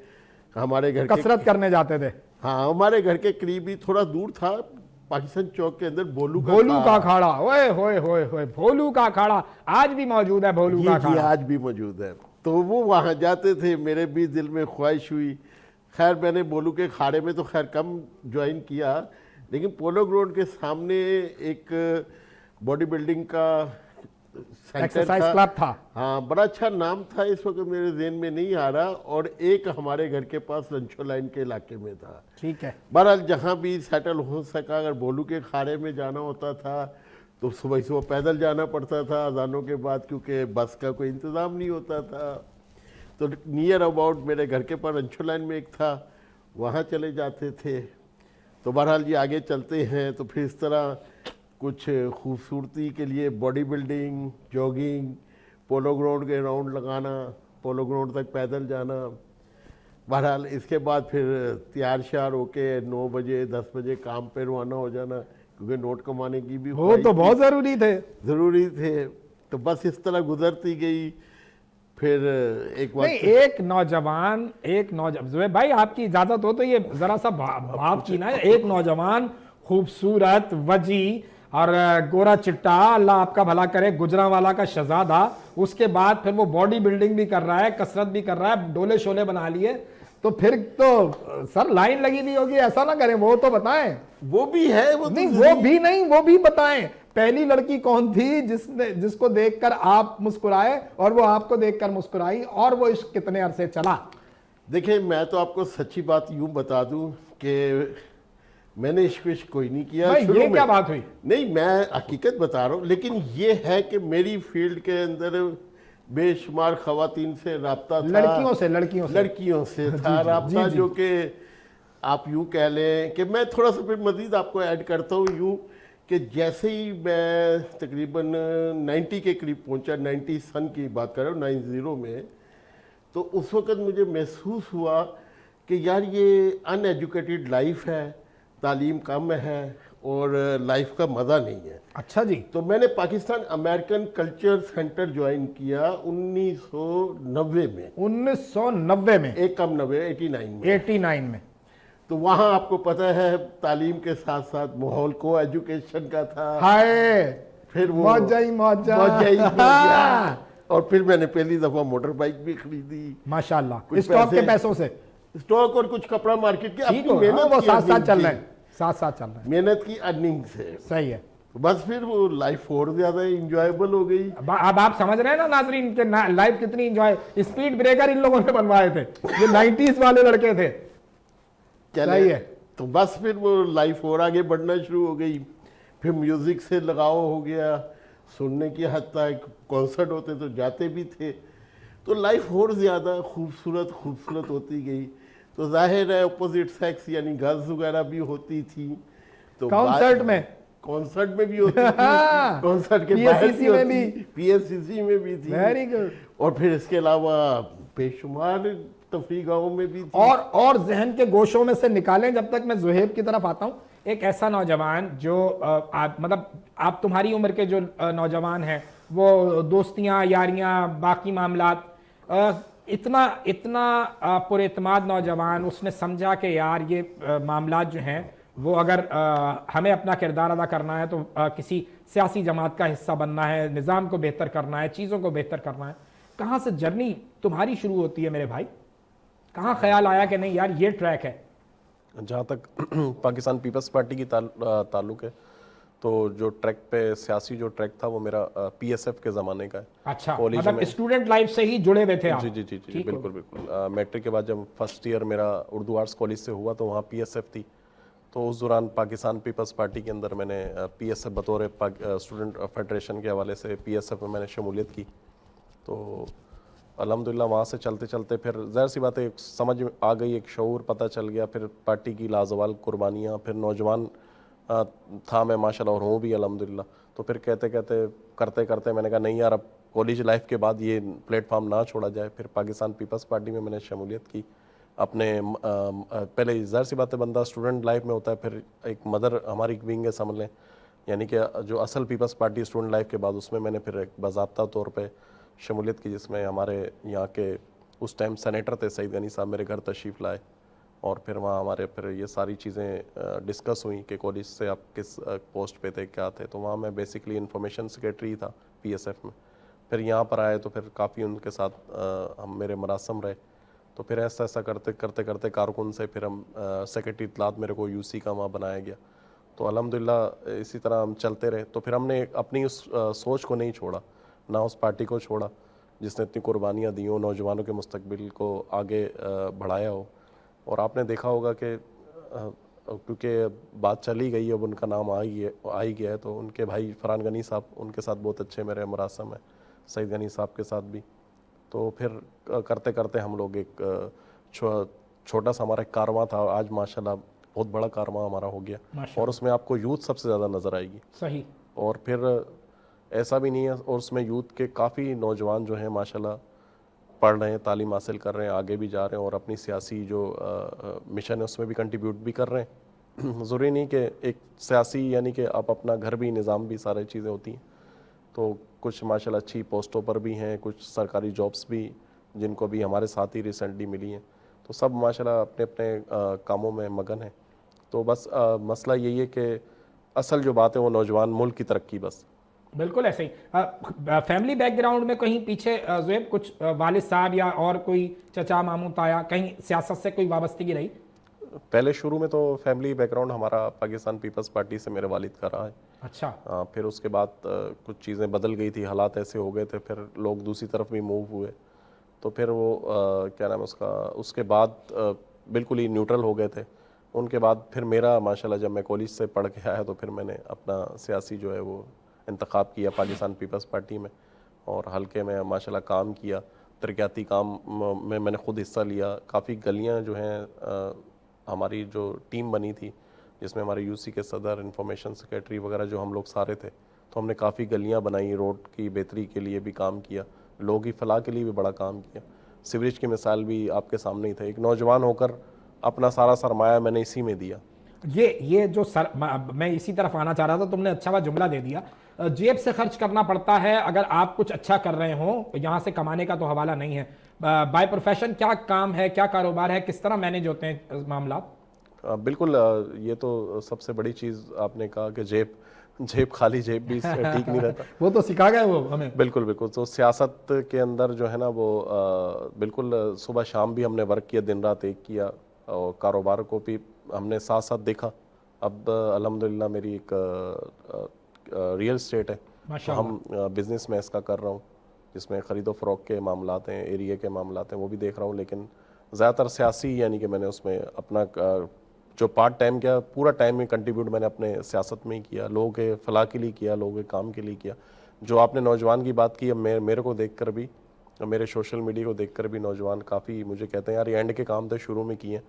हमारे घर के, कसरत करने जाते थे। हाँ हमारे घर के करीब ही, थोड़ा दूर था, पाकिस्तान चौक के अंदर भोलू भोलू का अखाड़ा, ओए होए होए होए, भोलू का अखाड़ा आज भी मौजूद है। भोलू जी का जी अखाड़ा आज भी मौजूद है। तो वो वहाँ जाते थे, मेरे भी दिल में ख्वाहिश हुई। खैर मैंने बोलू के खाड़े में तो खैर कम ज्वाइन किया, लेकिन पोलो ग्राउंड के सामने एक बॉडी बिल्डिंग का सेंटर एक्सरसाइज क्लब था। हाँ बड़ा अच्छा नाम था, इस वक्त मेरे ज़हन में नहीं आ रहा। और एक हमारे घर के पास लंचो लाइन के इलाके में था। ठीक है। बहरहाल जहाँ भी सेटल हो सका, अगर बोलू के खाड़े में जाना होता था तो सुबह सुबह पैदल जाना पड़ता था अजानों के बाद, क्योंकि बस का कोई इंतज़ाम नहीं होता था। तो नियर अबाउट मेरे घर के पास लंचो लाइन में एक था, वहाँ चले जाते थे। तो बहरहाल जी आगे चलते हैं। तो फिर इस तरह कुछ खूबसूरती के लिए body building, jogging, polo ground के राउंड लगाना, पोलो ग्राउंड तक पैदल जाना। बहरहाल इसके बाद फिर तैयार श्यार होके 9 बजे 10 बजे काम पे रवाना हो जाना, क्योंकि नोट कमाने की भी वो तो बहुत जरूरी थे। ज़रूरी थे। तो बस इस तरह गुजरती गई। फिर एक नहीं, वक्त एक नौजवान जुबैर भाई आपकी इजाजत हो तो ये जरा सा भाव की ना। एक नौजवान खूबसूरत, वजी और गोरा चिट्टा, अल्लाह आपका भला करे, गुजरांवाला का शहजादा, उसके बाद फिर वो बॉडी बिल्डिंग भी कर रहा है, कसरत भी कर रहा है, डोले शोले बना लिए, तो फिर तो सर लाइन लगी हुई होगी। ऐसा ना करें, वो तो बताएं। वो भी है, वो तो नहीं वो भी नहीं, वो भी बताएं। पहली लड़की कौन थी जिसको देखकर आप मुस्कुराए और वो आपको देखकर मुस्कुराई, और वो इश्क कितने अरसे चला? देखिए मैं तो आपको सच्ची बात यूं बता दूं कि मैंने इश्क विश्क कोई नहीं किया भाई शुरू ये में। क्या बात हुई? नहीं मैं हकीकत बता रहा हूं, लेकिन ये है कि मेरी फील्ड के अंदर बेशुमार खवातीन से राब्ता था। लड़कियों से था राब्ता, जो कि आप यूं कह लें कि मैं थोड़ा सा फिर मजीद आपको ऐड करता हूं यूं कि जैसे ही मैं तकरीबन 90 के करीब पहुंचा, 90 सन की बात कर रहा हूँ, 90 में, तो उस वक़्त मुझे महसूस हुआ कि यार ये अनएजुकेटेड लाइफ है, तालीम कम है और लाइफ का मज़ा नहीं है। अच्छा जी। तो मैंने Pakistan American culture centre join किया 1990 में। 1990 में? एक कम 90, 89 में। तो वहाँ आपको पता है तालीम के साथ साथ माहौल को एजुकेशन का था। हाय फिर वो मौजा ही मौजा। मौजा। और फिर मैंने पहली दफा मोटर बाइक भी खरीदी माशाल्लाह, कुछ स्टॉक के पैसे- पैसों से। स्टॉक और कुछ कपड़ा मार्केट की ठीक अपनी हो, मेहनत हाँ, वो की साथ साथ earning चल थी। रहे हैं, साथ साथ चल रहे हैं। मेहनत की अर्निंग से सही है। बस फिर वो लाइफ और ज्यादा इंजॉयबल हो गई। अब आप समझ रहे हैं ना नाजरीन के लाइफ कितनी एंजॉय। स्पीड ब्रेकर इन लोगों ने बनवाए थे, ये 90s वाले लड़के थे। सही है। तो बस फिर वो लाइफ और आगे बढ़ना शुरू हो गई। फिर म्यूजिक से लगाव हो गया, सुनने की हद तक, कॉन्सर्ट होते तो जाते भी थे। तो लाइफ और ज़्यादा खूबसूरत होती गई। तो जाहिर है अपोजिट सेक्स यानी गर्ल्स वगैरह भी होती थी। तो कॉन्सर्ट में? कॉन्सर्ट में भी होती थी, कॉन्सर्ट के बाहर PSCC में भी? PSCC में भी थी। Very good. और फिर इसके अलावा बेशुमार तफरी गाहों में भी थी। और जहन के गोशों में से निकालें, जब तक मैं जुहेब की तरफ आता हूं, एक ऐसा नौजवान जो आप मतलब आप तुम्हारी उम्र के जो नौजवान हैं वो दोस्तियां यारियां बाकी मामलात इतना इतना पुरएतमाद नौजवान उसने समझा कि यार ये मामलात जो हैं वो अगर हमें अपना किरदार अदा करना है तो किसी सियासी जमात का हिस्सा बनना है, निज़ाम को बेहतर करना है, चीज़ों को बेहतर करना है। कहाँ से जर्नी तुम्हारी शुरू होती है मेरे भाई? कहाँ ख्याल आया कि नहीं यार ये ट्रैक है? जहाँ तक पाकिस्तान पीपल्स पार्टी की ताल्लुक है, तो जो ट्रैक पे सियासी जो ट्रैक था वो मेरा पीएसएफ के ज़माने का है। अच्छा, कॉलेज मतलब में स्टूडेंट लाइफ से ही जुड़े हुए थे आप? जी जी जी जी ठीक बिल्कुल बिल्कुल। मैट्रिक के बाद जब फर्स्ट ईयर मेरा उर्दू आर्ट्स कॉलेज से हुआ तो वहाँ पीएसएफ थी। तो उस दौरान पाकिस्तान पीपल्स पार्टी के अंदर मैंने पीएसएफ बतौर स्टूडेंट फेडरेशन के हवाले से पीएसएफ में मैंने शमूलियत की। तो अल्हम्दुलिल्लाह वहाँ से चलते चलते फिर ज़ाहिर सी बात है एक समझ में आ गई, एक शऊर पता चल गया, फिर पार्टी की लाजवाल कुर्बानियाँ, फिर नौजवान था मैं माशाल्लाह और हूँ भी अल्हम्दुलिल्लाह। तो फिर कहते कहते करते करते मैंने कहा नहीं यार अब कॉलेज लाइफ के बाद ये प्लेटफॉर्म ना छोड़ा जाए। फिर पाकिस्तान पीपल्स पार्टी में मैंने शमूलियत की। अपने पहले ज़ाहिर सी बात है बंदा स्टूडेंट लाइफ में होता है, फिर एक मदर हमारी विंग है समझ लें, यानी कि जो असल पीपल्स पार्टी स्टूडेंट लाइफ के बाद उसमें मैंने फिर एक बाज़ाब्ता तौर पे शमूलियत की, जिसमें हमारे यहाँ के उस टाइम सेनेटर थे सईद गनी साहब मेरे घर तशरीफ़ लाए और फिर वहाँ हमारे फिर ये सारी चीज़ें डिस्कस हुई कि कॉलेज से आप किस पोस्ट पे थे क्या थे। तो वहाँ मैं बेसिकली इंफॉर्मेशन सेक्रेटरी था पीएसएफ में। फिर यहाँ पर आए तो फिर काफ़ी उनके साथ हम मेरे मरासम रहे। तो फिर ऐसा ऐसा करते करते करते कारकुन से फिर हम सेक्रेटरी इत्तलात मेरे को यूसी का वहाँ बनाया गया। तो अल्हम्दुलिल्लाह इसी तरह हम चलते रहे। तो फिर हमने अपनी उस सोच को नहीं छोड़ा, ना उस पार्टी को छोड़ा जिसने इतनी कुर्बानियाँ दी हो, नौजवानों के मुस्तकबिल को आगे बढ़ाया हो। और आपने देखा होगा कि क्योंकि बात चली गई है, अब उनका नाम आ ही गया है, तो उनके भाई फरहान गनी साहब, उनके साथ बहुत अच्छे मेरे मरासम है, सईद गनी साहब के साथ भी। तो फिर करते करते हम लोग एक छोटा सा हमारा एक कारवां था, आज माशाल्लाह बहुत बड़ा कारवां हमारा हो गया और उसमें आपको यूथ सबसे ज़्यादा नज़र आएगी। सही। और फिर ऐसा भी नहीं है, और उसमें यूथ के काफ़ी नौजवान जो हैं माशाल्लाह पढ़ रहे हैं, तालीम हासिल कर रहे हैं, आगे भी जा रहे हैं और अपनी सियासी जो मिशन है उसमें भी कंट्रीब्यूट भी कर रहे हैं। ज़रूरी नहीं कि एक सियासी यानी कि आप अपना घर भी निज़ाम भी सारी चीज़ें होती हैं। तो कुछ माशाल्लाह अच्छी पोस्टों पर भी हैं, कुछ सरकारी जॉब्स भी जिनको भी हमारे साथ ही रिसेंटली मिली हैं। तो सब माशाल्लाह अपने अपने कामों में मगन हैं। तो बस मसला यही है कि असल जो बात है वो नौजवान मुल्क की तरक्की बस। बिल्कुल ऐसे ही। फैमिली बैकग्राउंड में कहीं पीछे ज़ुएब कुछ वालिद साहब या और कोई चचा मामू ताया कहीं सियासत से कोई वाबस्तगी रही? पहले शुरू में तो फैमिली बैकग्राउंड हमारा पाकिस्तान पीपल्स पार्टी से मेरे वालिद का रहा है। अच्छा। फिर उसके बाद कुछ चीज़ें बदल गई थी, हालात ऐसे हो गए थे, फिर लोग दूसरी तरफ भी मूव हुए। तो फिर वो क्या नाम है उसका, उसके बाद बिल्कुल ही न्यूट्रल हो गए थे। उनके बाद फिर मेरा माशाल्लाह जब मैं कॉलेज से पढ़ के आया तो फिर मैंने अपना सियासी जो है वो इंतखाब किया पाकिस्तान पीपल्स पार्टी में और हल्के में माशाल्लाह काम किया। तरक्याती काम में मैंने ख़ुद हिस्सा लिया। काफ़ी गलियां जो हैं हमारी जो टीम बनी थी जिसमें हमारे यूसी के सदर, इंफॉर्मेशन सेक्रेटरी वगैरह जो हम लोग सारे थे, तो हमने काफ़ी गलियां बनाई, रोड की बेहतरी के लिए भी काम किया, लोगों की फलाह के लिए भी बड़ा काम किया। सीवरेज की मिसाल भी आपके सामने ही था। एक नौजवान होकर अपना सारा सरमाया मैंने इसी में दिया। ये जो मैं इसी तरफ आना चाह रहा था, तुमने अच्छा हुआ जुमला दे दिया। जेब से खर्च करना पड़ता है अगर आप कुछ अच्छा कर रहे हो, यहाँ से कमाने का तो हवाला नहीं है। बाय प्रोफेशन क्या काम है, क्या कारोबार है, किस तरह मैनेज होते हैं मामला? बिल्कुल, ये तो सबसे बड़ी चीज़ आपने कहा कि जेब खाली जेब भी ठीक नहीं रहता। वो तो सिखा गए वो हमें। बिल्कुल बिल्कुल। तो सियासत के अंदर जो है ना वो बिल्कुल सुबह शाम भी हमने वर्क किया, दिन रात एक किया और कारोबार को भी हमने साथ साथ देखा। अब अल्हम्दुलिल्लाह मेरी एक रियल स्टेट है, तो हम बिज़नेस में इसका कर रहा हूँ जिसमें ख़रीदो फ़रोख्त के मामलात हैं, एरिया के मामलात हैं, वो भी देख रहा हूँ। लेकिन ज़्यादातर सियासी यानी कि मैंने उसमें अपना जो पार्ट टाइम किया, पूरा टाइम में कंट्रीब्यूट मैंने अपने सियासत में ही किया, लोगों के फलाह के लिए किया, लोगों के काम के लिए किया। जो आपने नौजवान की बात की, अब मेरे को देख कर भी, मेरे सोशल मीडिया को देख कर भी नौजवान काफ़ी मुझे कहते हैं यार ये एंड के काम थे शुरू में किए,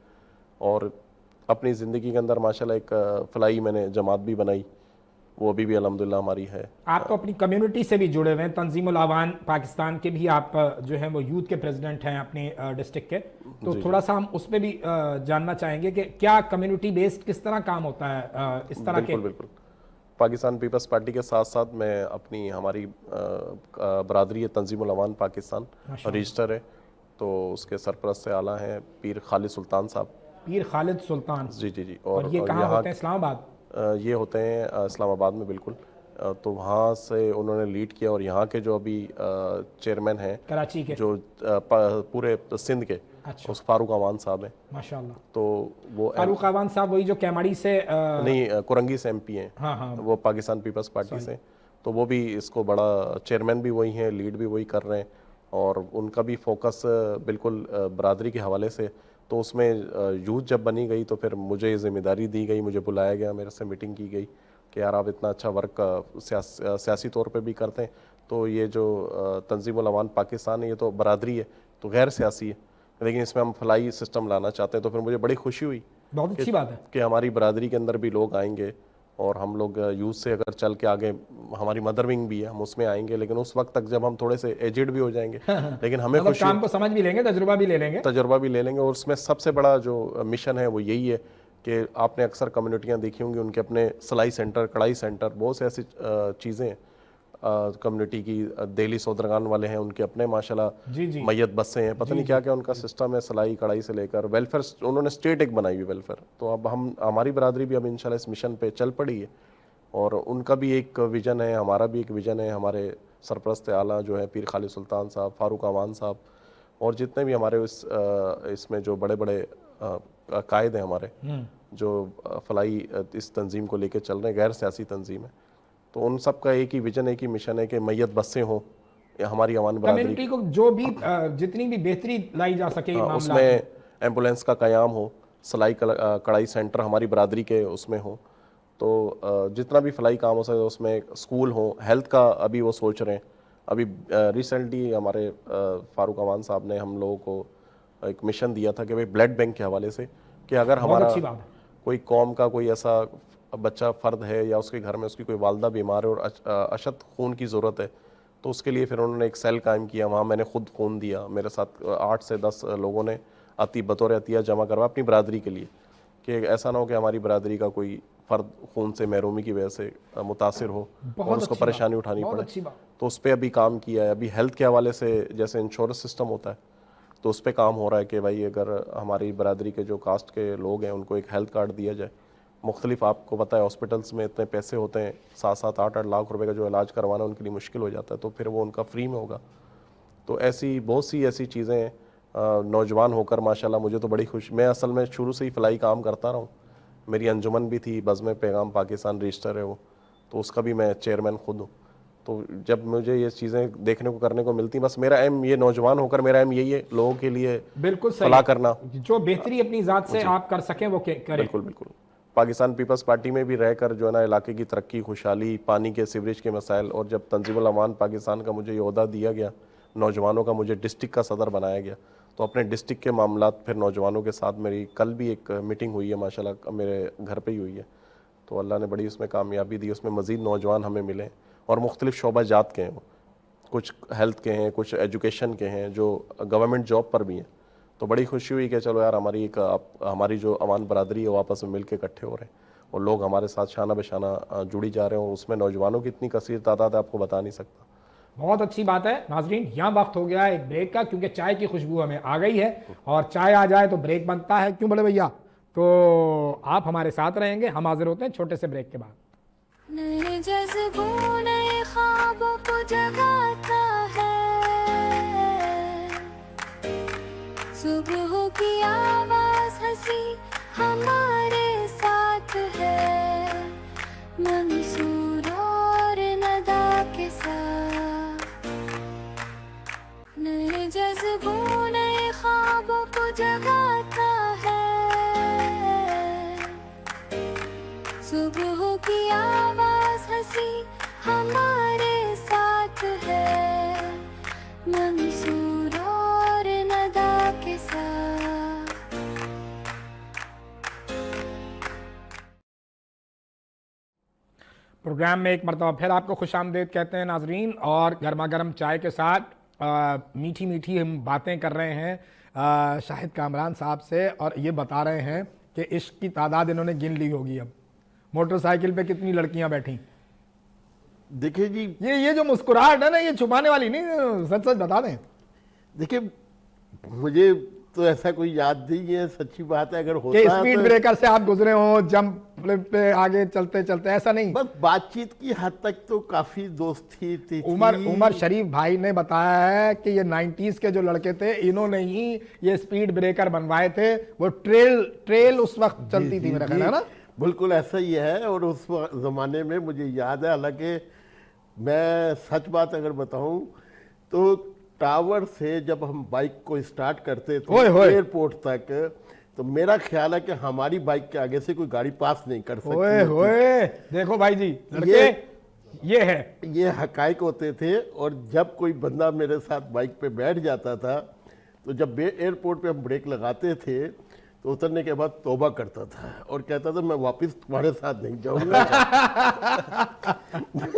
और अपनी ज़िंदगी के अंदर माशाल्लाह एक फलाई मैंने जमात भी बनाई वो अभी भी अल्हम्दुलिल्लाह हमारी है। आप तो अपनी कम्युनिटी से भी जुड़े हुए हैं, तंजीमुल आवान पाकिस्तान के भी आप जो है वो यूथ के प्रेसिडेंट हैं अपने डिस्ट्रिक्ट के, तो थोड़ा सा हम उस पर भी जानना चाहेंगे कि क्या कम्युनिटी बेस्ड किस तरह काम होता है इस तरह के। बिल्कुल बिल्कुल। पाकिस्तान पीपल्स पार्टी के साथ साथ मैं अपनी हमारी बरादरी है तंजीमुल अवान पाकिस्तान रजिस्टर है, तो उसके सरपरस्त से आला हैं पीर खालिद सुल्तान साहब। पीर खालिद सुल्तान, जी जी जी। और ये कहाँ होते हैं? इस्लामाबाद? ये होते हैं इस्लामाबाद में, बिल्कुल। तो वहाँ से उन्होंने लीड किया, और यहाँ के जो अभी चेयरमैन हैं कराची के, जो पूरे सिंध के, अच्छा, उस फारूक अवान साहब हैं माशाल्लाह। तो वो फारूक अवान साहब वही जो कैमाड़ी से नहीं, कुरंगी से एमपी हैं। हाँ हाँ, वो पाकिस्तान पीपल्स पार्टी से, तो वो भी इसको बड़ा चेयरमैन भी वही हैं, लीड भी वही कर रहे हैं, और उनका भी फोकस बिल्कुल बरादरी के हवाले से। तो उसमें यूथ जब बनी गई तो फिर मुझे ये जिम्मेदारी दी गई, मुझे बुलाया गया, मेरे से मीटिंग की गई कि यार आप इतना अच्छा वर्क सियासी तौर पे भी करते हैं, तो ये जो तंजीमुल अवान पाकिस्तान है ये तो बरादरी है, तो गैर सियासी है, लेकिन इसमें हम फलाई सिस्टम लाना चाहते हैं। तो फिर मुझे बड़ी खुशी हुई, बहुत अच्छी बात है कि हमारी बरादरी के अंदर भी लोग आएंगे, और हम लोग यूथ से अगर चल के आगे, हमारी मदर विंग भी है, हम उसमें आएंगे, लेकिन उस वक्त तक जब हम थोड़े से एजेड भी हो जाएंगे, लेकिन हमें मतलब खुशी, काम को समझ भी लेंगे, तजुर्बा भी ले लेंगे, और उसमें सबसे बड़ा जो मिशन है वो यही है कि आपने अक्सर कम्युनिटियाँ देखी होंगी, उनके अपने सिलाई सेंटर, कढ़ाई सेंटर, बहुत से ऐसी चीज़ें कम्युनिटी की, दिल्ली सौदरगान वाले हैं, उनके अपने माशाल्लाह जी जी, मैयत बसें हैं, पता नहीं क्या क्या उनका सिस्टम है, सिलाई कढ़ाई से लेकर वेलफेयर, उन्होंने स्टेट एक बनाई हुई वेलफेयर। तो अब हमारी बरादरी भी अब इंशाल्लाह इस मिशन पे चल पड़ी है, और उनका भी एक विज़न है, हमारा भी एक विज़न है। हमारे सरपरस्त आला जो है पीर खालिद सुल्तान साहब, फारूक अवान साहब, और जितने भी हमारे इसमें जो बड़े बड़े कायद हैं हमारे, जो फलाई इस तंजीम को लेकर चल रहे हैं, गैर सियासी तंजीम है, तो उन सब का एक ही विजन, एक ही मिशन है कि मैयत बसें हों हमारी अवान बरादरी कम्युनिटी को जो भी जितनी भी बेहतरी लाई जा सके उसमें एम्बुलेंस का क़याम हो, सिलाई कढ़ाई सेंटर हमारी बरादरी के उसमें हो, तो जितना भी फलाई काम हो सके उसमें, स्कूल हो, हेल्थ का अभी वो सोच रहे हैं। अभी रिसेंटली हमारे फारूक अवान साहब ने हम लोगों को एक मिशन दिया था कि भाई ब्लड बैंक के हवाले से, कि अगर हमारा कोई कौम का कोई ऐसा बच्चा फ़र्द है या उसके घर में उसकी कोई वालदा बीमार है और अशद खून की ज़रूरत है, तो उसके लिए फिर उन्होंने एक सेल कायम किया। वहाँ मैंने खुद खून दिया, मेरे साथ 8 से 10 लोगों ने बतौर अतिया जमा करवा अपनी बरादरी के लिए, कि ऐसा ना हो कि हमारी बरादरी का कोई फ़र्द खून से महरूमी की वजह से मुतासिर हो और उसको परेशानी उठानी पड़े। तो उस पर अभी काम किया है। अभी हेल्थ के हवाले से जैसे इंश्योरेंस सिस्टम होता है, तो उस पर काम हो रहा है कि भाई अगर हमारी बरादरी के जो कास्ट के लोग हैं उनको एक हेल्थ कार्ड दिया जाए। मुख्तलिफ, आपको पता है हॉस्पिटल्स में इतने पैसे होते हैं, 7-7, 8-8 लाख रुपए का जो इलाज करवाना उनके लिए मुश्किल हो जाता है, तो फिर वो उनका फ्री में होगा। तो ऐसी बहुत सी ऐसी चीज़ें हैं। नौजवान होकर माशाल्लाह मुझे तो बड़ी खुशी, मैं असल में शुरू से ही फलाई काम करता रहा हूँ। मेरी अंजुमन भी थी, बज़्म पैगाम पाकिस्तान रजिस्टर है वो, तो उसका भी मैं चेयरमैन खुद हूँ। तो जब मुझे ये चीज़ें देखने को करने को मिलती, बस मेरा एम, ये नौजवान होकर मेरा एम यही है, लोगों के लिए बिल्कुल फलाह करना, जो बेहतरी अपनी ज़ात से आप कर सकें वो करें। बिल्कुल बिल्कुल। पाकिस्तान पीपल्स पार्टी में भी रहकर जो है ना, इलाके की तरक्की, खुशहाली, पानी के सीवरेज के मसाइल, और जब तंजीमुल अवान पाकिस्तान का मुझे ये ओहदा दिया गया, नौजवानों का मुझे डिस्ट्रिक्ट का सदर बनाया गया, तो अपने डिस्ट्रिक्ट के मामलात फिर नौजवानों के साथ, मेरी कल भी एक मीटिंग हुई है माशाल्लाह, मेरे घर पे ही हुई है, तो अल्लाह ने बड़ी उसमें कामयाबी दी। उसमें मज़ीद नौजवान हमें मिले, और मुख्तलिफ शोबा जात के हैं वो, कुछ हेल्थ के हैं, कुछ एजुकेशन के हैं, जो गवर्नमेंट जॉब पर भी हैं। तो बड़ी खुशी हुई कि चलो यार हमारी जो अवान बरादरी है वो आपस में मिल के इकट्ठे हो रहे हैं, और लोग हमारे साथ शाना बशाना जुड़ी जा रहे हो। उसमें नौजवानों की इतनी कसीर तादाद है, आपको बता नहीं सकता। बहुत अच्छी बात है। नाजरीन, यहाँ वक्त हो गया है एक ब्रेक का, क्योंकि चाय की खुशबू हमें आ गई है, और चाय आ जाए तो ब्रेक बनता है, क्यों बड़े भैया? तो आप हमारे साथ रहेंगे, हम हाजिर होते हैं छोटे से ब्रेक के बाद। नए जज्बों नए ख्वाबों को जगाता है, सुबह की आवाज हंसी हमारे साथ है, मंसूर और नदा के साथ। नए जज्बों नए ख्वाबों को जगाता है, सुबह की आवाज हंसी हमारे साथ है, मंसूर और नदा के साथ। प्रोग्राम में एक मरतबा फिर आपको खुशामदीद कहते हैं नाजरीन, और गर्मा गर्म चाय के साथ मीठी मीठी हम बातें कर रहे हैं शाहिद कामरान साहब से, और ये बता रहे हैं कि इश्क की तादाद इन्होंने गिन ली होगी। अब मोटरसाइकिल पे कितनी लड़कियां बैठी। देखिए जी, ये जो मुस्कुराहट है ना, ये छुपाने वाली नहीं, सच सच बता दें। देखिए मुझे तो ऐसा कोई याद नहीं है, सच्ची बात है। अगर कि होता है स्पीड तो ब्रेकर से आप गुजरे हो, जंप पे आगे चलते चलते, ऐसा नहीं। बस बातचीत की हद तक तो काफी दोस्ती थी। उमर शरीफ भाई ने बताया है कि ये 90s के जो लड़के थे, इन्होंने ही ये स्पीड ब्रेकर बनवाए थे। वो ट्रेल उस वक्त चलती थी मेरा ख्याल है ना। बिल्कुल ऐसा ही है। और उस जमाने में मुझे याद है, हालांकि मैं सच बात अगर बताऊं तो टावर से जब हम बाइक को स्टार्ट करते थे एयरपोर्ट तक, तो मेरा ख्याल है कि हमारी बाइक के आगे से कोई गाड़ी पास नहीं कर सकती। ओए होए, देखो भाई जी, लड़के ये है, ये हकायक होते थे। और जब कोई बंदा मेरे साथ बाइक पे बैठ जाता था, तो जब एयरपोर्ट पे हम ब्रेक लगाते थे तो उतरने के बाद तौबा करता था और कहता था मैं वापस तुम्हारे साथ नहीं जाऊंगा,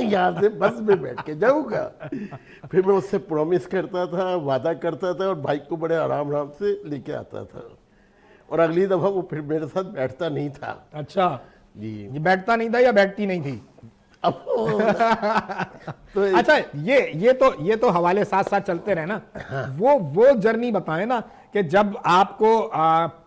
यहाँ से बस में बैठ के जाऊंगा। फिर मैं उससे प्रॉमिस करता था, वादा करता था, और बाइक को बड़े आराम आराम से लेके आता था। और अगली दफा वो फिर मेरे साथ बैठता नहीं था। अच्छा जी, ये बैठता नहीं था या बैठती नहीं थी? अब तो अच्छा, ये तो हवाले साथ साथ चलते रहे ना। वो जर्नी बताएं ना कि जब आपको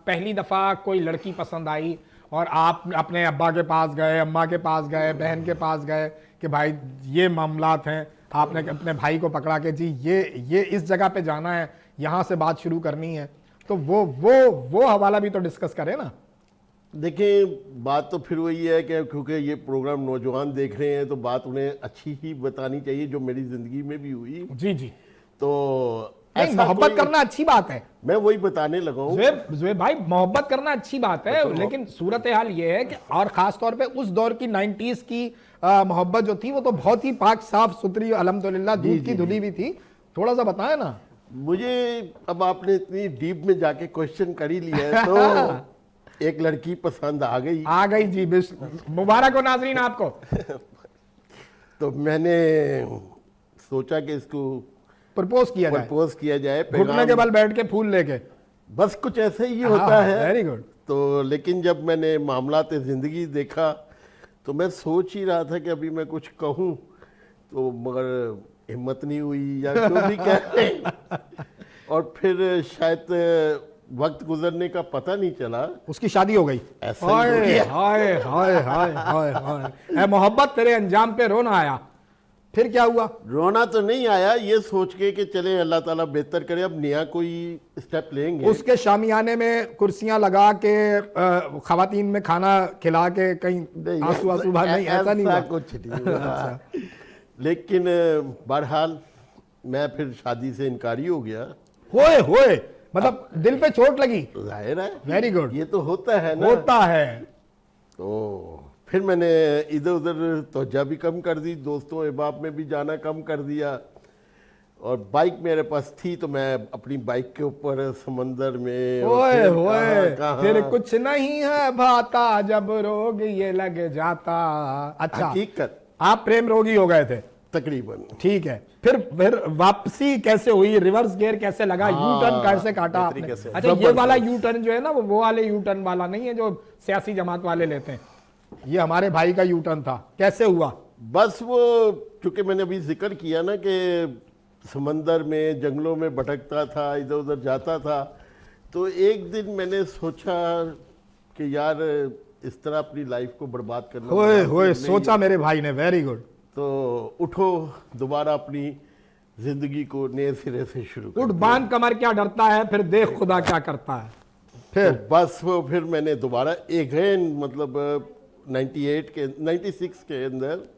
पहली दफा कोई लड़की पसंद आई और आप अपने अब्बा के पास गए, अम्मा के पास गए, बहन के पास गए कि भाई ये मामलात हैं, आपने अपने भाई को पकड़ा के जी ये इस जगह पे जाना है, यहाँ से बात शुरू करनी है, तो वो हवाला भी तो डिस्कस करें ना। देखिए बात तो फिर वही है कि क्योंकि ये प्रोग्राम नौजवान देख रहे हैं तो बात उन्हें अच्छी ही बतानी चाहिए, जो मेरी जिंदगी में भी हुई। जी जी, तो नहीं, मोहब्बत करना अच्छी बात है। मैं वही बताने लगा हूँ ज़ुहैब भाई, मोहब्बत करना अच्छी बात है, लेकिन सूरत हाल ये है कि, और खास तौर पे उस दौर की 90s की मोहब्बत जो थी वो तो बहुत ही पाक साफ सुथरी, अल्हम्दुलिल्लाह दूध की धुली भी थी। थोड़ा सा बताएं ना मुझे। अब आपने इतनी डीप में जाके क्वेश्चन कर ही लिया है तो एक लड़की पसंद आ गई जी। मुबारक हो नाजरीन आपको। तो मैंने सोचा कि इसको प्रपोज किया जाए, घुटने के बल बैठ के फूल लेके, बस कुछ ऐसे ही होता है। Very good. तो लेकिन जब मैंने मामलात जिंदगी देखा तो मैं सोच ही रहा था कि अभी मैं कुछ कहूँ, तो मगर हिम्मत नहीं हुई या जो भी कहते। और फिर शायद वक्त गुजरने का पता नहीं चला, उसकी शादी हो गई। हाय हाय हाय हाय हाय, मोहब्बत तेरे अंजाम पे रोना आया। फिर क्या हुआ? रोना तो नहीं आया, ये सोच के कि चले अल्लाह ताला बेहतर करे, अब नया कोई स्टेप लेंगे। उसके शामियाने में कुर्सियां लगा के खवातीन में खाना खिला के कहीं आंसू नहीं, ऐसा नहीं हुआ कुछ नहीं। लेकिन बहरहाल मैं फिर शादी से इनकारी हो गया। होए मतलब दिल पे चोट लगी, जाहिर है। वेरी गुड, ये तो होता है ना, होता है। तो फिर मैंने इधर उधर तवज्जो भी कम कर दी, दोस्तों अहबाब में भी जाना कम कर दिया। और बाइक मेरे पास थी तो मैं अपनी बाइक के ऊपर समंदर में, फिर कुछ नहीं है भाता जब रोग ये लग जाता। अच्छा, हकीकत आप प्रेम रोगी हो गए थे तकरीबन, ठीक है। फिर वापसी कैसे हुई, रिवर्स गियर कैसे लगा, यू टर्न कैसे काटा आपने? अच्छा, ये वाला यू टर्न जो है ना, वो वाले यू टर्न वाला नहीं है जो सियासी जमात वाले लेते हैं, ये हमारे भाई का यू टर्न था। कैसे हुआ? बस वो चूंकि मैंने अभी जिक्र किया ना कि समंदर में जंगलों में भटकता था, इधर उधर जाता था, तो एक दिन मैंने सोचा कि यार इस तरह अपनी लाइफ को बर्बाद करना होए सोचा मेरे भाई ने, वेरी गुड। तो उठो दोबारा अपनी जिंदगी को नए सिरे से शुरू उठ बांध कमर क्या डरता है, फिर देख खुदा क्या करता है। फिर तो बस वो फिर मैंने दोबारा अगेन मतलब 96 के अंदर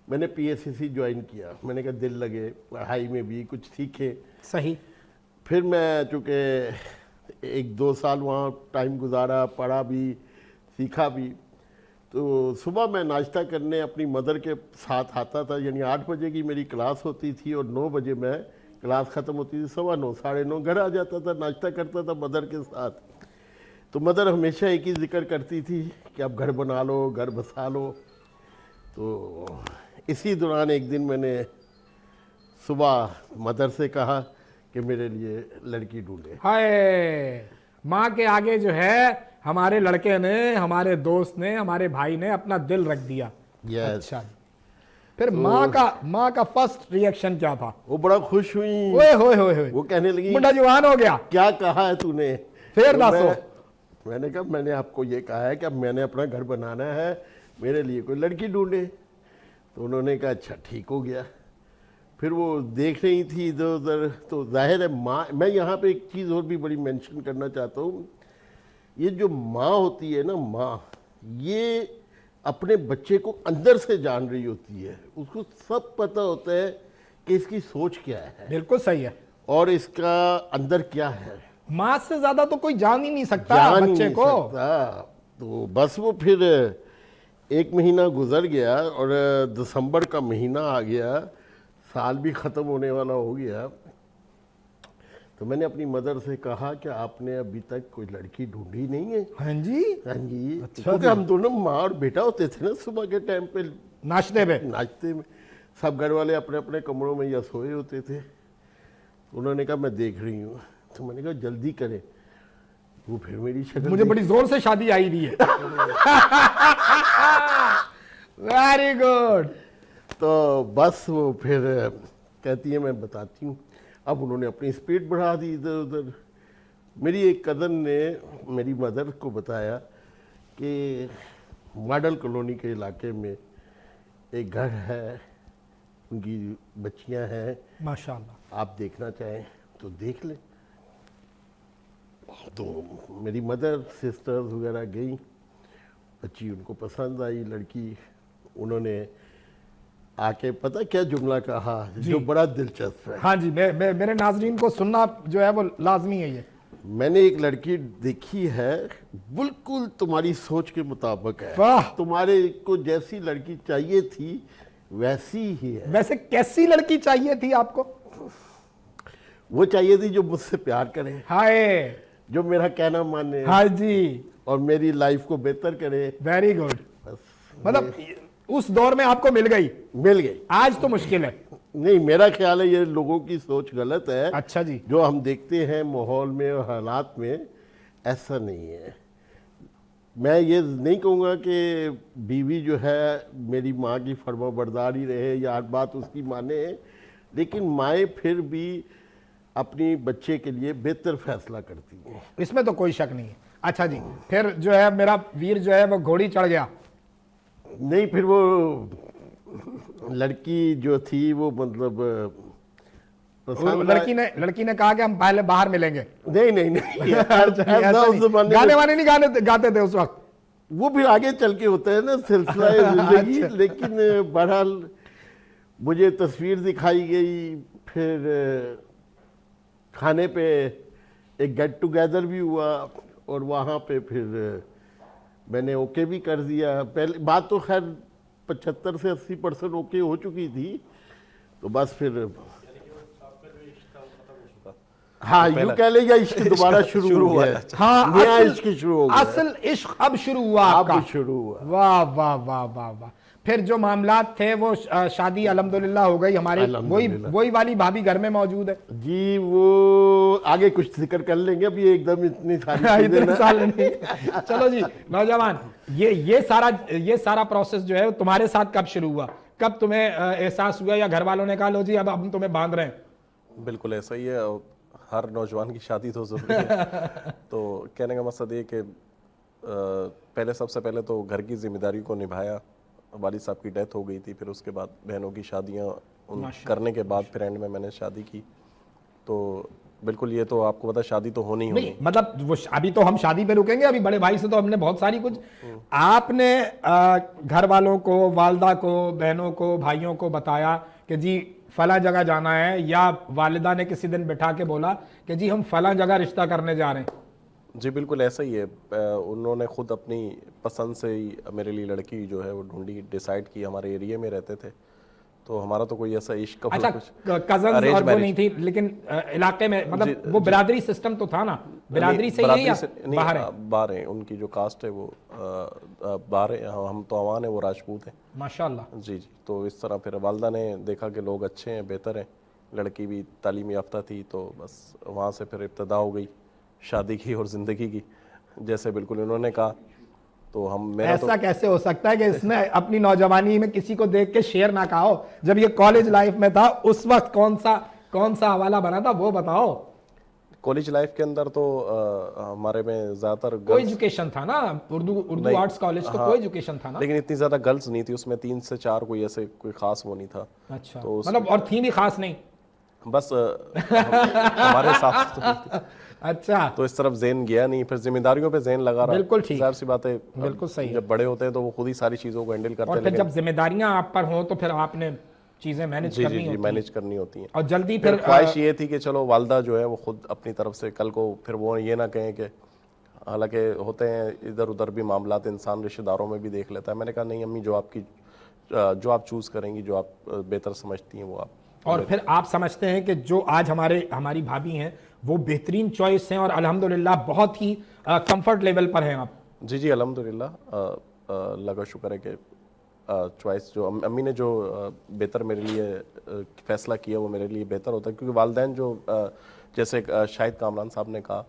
मैंने PSCC ज्वाइन किया। मैंने कहा दिल लगे, पढ़ाई में भी कुछ सीखे। सही। फिर मैं चूँकि 1-2 साल वहाँ टाइम गुजारा, पढ़ा भी सीखा भी। तो सुबह मैं नाश्ता करने अपनी मदर के साथ आता था, यानी 8 बजे की मेरी क्लास होती थी और 9 बजे मैं क्लास ख़त्म होती थी, 9:15 9:30 घर आ जाता था, नाश्ता करता था मदर के साथ। तो मदर हमेशा एक ही जिक्र करती थी कि आप घर बना लो, घर बसा लो। तो इसी दौरान एक दिन मैंने सुबह मदर से कहा कि मेरे लिए लड़की ढूंढे। हाय, माँ के आगे जो है हमारे लड़के ने, हमारे दोस्त ने, हमारे भाई ने अपना दिल रख दिया। यस। अच्छा जी। फिर माँ का फर्स्ट रिएक्शन क्या था? वो बड़ा खुश हुई। ओए होए होए होए, वो कहने लगी मुंडा जवान हो गया। क्या कहा है तूने? फिर तो दसो। मैंने कहा मैंने आपको ये कहा है कि अब मैंने अपना घर बनाना है, मेरे लिए कोई लड़की ढूंढे। तो उन्होंने कहा अच्छा ठीक हो गया। फिर वो देख रही थी इधर उधर, तो जाहिर है माँ, मैं यहाँ पे एक चीज़ और भी बड़ी मेंशन करना चाहता हूँ, ये जो माँ होती है ना, माँ ये अपने बच्चे को अंदर से जान रही होती है, उसको सब पता होता है कि इसकी सोच क्या है बिल्कुल सही है। और इसका अंदर क्या है। माँ से ज्यादा तो कोई जान ही नहीं सकता जान ही बच्चे नहीं को। सकता। तो बस वो फिर एक महीना गुजर गया और दिसंबर का महीना आ गया, साल भी ख़त्म होने वाला हो गया। तो मैंने अपनी मदर से कहा कि आपने अभी तक कोई लड़की ढूंढी नहीं है? हाँ जी। हाँ जी। अच्छा क्योंकि जी। हम दोनों माँ और बेटा होते थे ना, सुबह के टाइम पे नाश्ते पे। नाश्ते में सब घर वाले अपने अपने कमरों में या सोए होते थे। तो उन्होंने कहा मैं देख रही हूँ। तो मैंने कहा जल्दी करें। वो फिर मेरी शक्ल मुझे बड़ी जोर से शादी आई हुई है। Very good. तो बस वो फिर कहती है मैं बताती हूँ। अब उन्होंने अपनी स्पीड बढ़ा दी इधर उधर। मेरी एक कज़न ने मेरी मदर को बताया कि मॉडल कॉलोनी के इलाके में एक घर है, उनकी बच्चियां हैं, माशाल्लाह। आप देखना चाहें तो देख लें। तो मेरी मदर सिस्टर्स वगैरह गई, बच्ची उनको पसंद आई लड़की। उन्होंने आके पता क्या जुमला कहा जो बड़ा दिलचस्प है। हाँ जी, मेरे नाजरीन को सुनना जो है वो लाजमी है। ये मैंने एक लड़की देखी है, बिल्कुल तुम्हारी सोच के मुताबिक है, वाह। तुम्हारे को जैसी लड़की चाहिए थी वैसी ही है। वैसे कैसी लड़की चाहिए थी आपको? वो चाहिए थी जो मुझसे प्यार करे, हाय। जो मेरा कहना माने, हाँ जी। और मेरी लाइफ को बेहतर करे। Very good. बस मतलब उस दौर में आपको मिल गई। मिल गई। आज तो मुश्किल है। नहीं, मेरा ख्याल है ये लोगों की सोच गलत है। अच्छा जी। जो हम देखते हैं माहौल में और हालात में, ऐसा नहीं है। मैं ये नहीं कहूँगा कि बीवी जो है मेरी माँ की फर्माबरदारी रहे या हर बात उसकी माने, लेकिन माएँ फिर भी अपनी बच्चे के लिए बेहतर फैसला करती हैं। इसमें तो कोई शक नहीं है। अच्छा जी, फिर जो है मेरा वीर जो है वो घोड़ी चढ़ गया। नहीं, फिर वो लड़की जो थी वो मतलब लड़की ने कहा कि हम पहले बाहर मिलेंगे। नहीं नहीं नहीं अच्छा, ऐसा ऐसा उस नहीं। जमाने गाने में वाने नहीं गाते थे उस वक्त। वो फिर आगे चल के होता है ना सिलसिला जिंदगी। अच्छा। लेकिन बहरहाल मुझे तस्वीर दिखाई गई, फिर खाने पे एक गेट टुगेदर भी हुआ और वहाँ पे फिर मैंने ओके भी कर दिया। पहले बात तो खैर 75 से 80% ओके हो चुकी थी। तो बस फिर हाँ, यूं कह ले या इश्क दोबारा शुरू हुआ है। हाँ, नया इश्क शुरू हो गया। असल इश्क अब शुरू हुआ आपका। अब शुरू हुआ। वाह वाह वाह वाह वाह। फिर जो मामलात थे वो शादी अल्हम्दुलिल्लाह हो गई हमारी। वही वाली भाभी घर में मौजूद है जी। वो आगे कुछ जिक्र कर लेंगे, अभी एकदम इतनी सारी इतने साल नहीं। चलो जी नौजवान, ये सारा प्रोसेस जो है तुम्हारे साथ कब शुरू हुआ? कब तुम्हें एहसास हुआ या घर वालों ने कहा लो जी अब हम तुम्हें बांध रहे हैं? बिल्कुल ऐसा ही है। हर नौजवान की शादी तो जरूरी है। तो कहने का मकसद ये कि पहले सबसे पहले तो घर की जिम्मेदारी को निभाया। वालिद साहब की डेथ हो गई थी, फिर उसके बाद बहनों की शादियां करने के बाद फिर एंड में मैंने शादी की। तो बिल्कुल ये तो आपको पता, शादी तो होनी ही होनी। मतलब वो अभी तो हम शादी पे रुकेंगे, अभी बड़े भाई से तो हमने बहुत सारी कुछ आपने घर वालों को, वालदा को, बहनों को, भाइयों को बताया कि जी फला जगह जाना है, या वालिदा ने किसी दिन बिठा के बोला कि जी हम फला जगह रिश्ता करने जा रहे हैं? जी बिल्कुल ऐसा ही है। उन्होंने खुद अपनी पसंद से ही मेरे लिए लड़की जो है वो ढूंढी, डिसाइड की। हमारे एरिया में रहते थे तो हमारा तो कोई ऐसा इश्क का अच्छा, कुछ कजन और वो नहीं थी, लेकिन इलाके में मतलब वो बिरादरी सिस्टम तो था ना, बिरादरी से ही है या नहीं, बाहर है? बाहर है, उनकी जो कास्ट है वो बाहर है, हम तो अवान है, वो राजपूत है। माशाल्लाह। जी जी। तो इस तरह फिर वालदा ने देखा कि लोग अच्छे हैं, बेहतर हैं, लड़की भी तालीम याफ्ता थी, तो बस वहाँ से फिर इब्तदा हो गई शादी की और ज़िंदगी की, जैसे बिल्कुल इन्होंने कहा। तो हम मेरा ऐसा कैसे हो सकता है कि इसने अपनी नौजवानी में किसी को देख के शेर ना कहा हो? जब ये कॉलेज लाइफ में था उस वक्त कौन सा हवाला बना था वो बताओ। कॉलेज लाइफ के अंदर तो हमारे में ज़्यादातर कोई एजुकेशन था ना, उर्दू आर्ट्स कॉलेज तो कोई एजुकेशन था ना, लेकिन इतनी ज़्यादा गर्ल्स नहीं थी उसमें, 3 से 4 कोई ऐसे कोई ख़ास वो नहीं था। अच्छा, तो मतलब और थी भी खास नहीं? बस हमारे साथ तो, अच्छा, तो इस तरफ ज़हन गया नहीं, फिर जिम्मेदारियों पे ज़हन लगा रहा। बिल्कुल ठीक, ज़ाहिर सी बात है, बिल्कुल सही है। जब बड़े होते हैं तो वो खुद ही सारी चीज़ों को हैंडल करते और हैं। फिर जब जिम्मेदारियां आप पर हों तो फिर आपने चीजें मैनेज जी करनी जी जी, होती हैं। मैनेज करनी होती हैं। और जल्दी फिर फिर ख्वाहिश ये थी कि चलो वालदा जो है वो खुद अपनी तरफ से कल को फिर वो ये ना कहें कि, हालांकि होते हैं इधर उधर भी मामलात, इंसान रिश्तेदारों में भी देख लेता है। मैंने कहा नहीं अम्मी, जो आप चूज़ करेंगी, जो आप बेहतर समझती हैं वो आप। और फिर आप समझते हैं कि जो आज हमारी भाभी हैं वो बेहतरीन चॉइस हैं और अल्हम्दुलिल्लाह बहुत ही कंफर्ट लेवल पर हैं आप? जी जी अल्हम्दुलिल्लाह, अल्लाह का शुक्र है कि चॉइस जो अम्मी ने जो बेहतर मेरे लिए फ़ैसला किया वो मेरे लिए बेहतर होता है, क्योंकि वालदैन जो जैसे शाहिद कामरान साहब ने कहा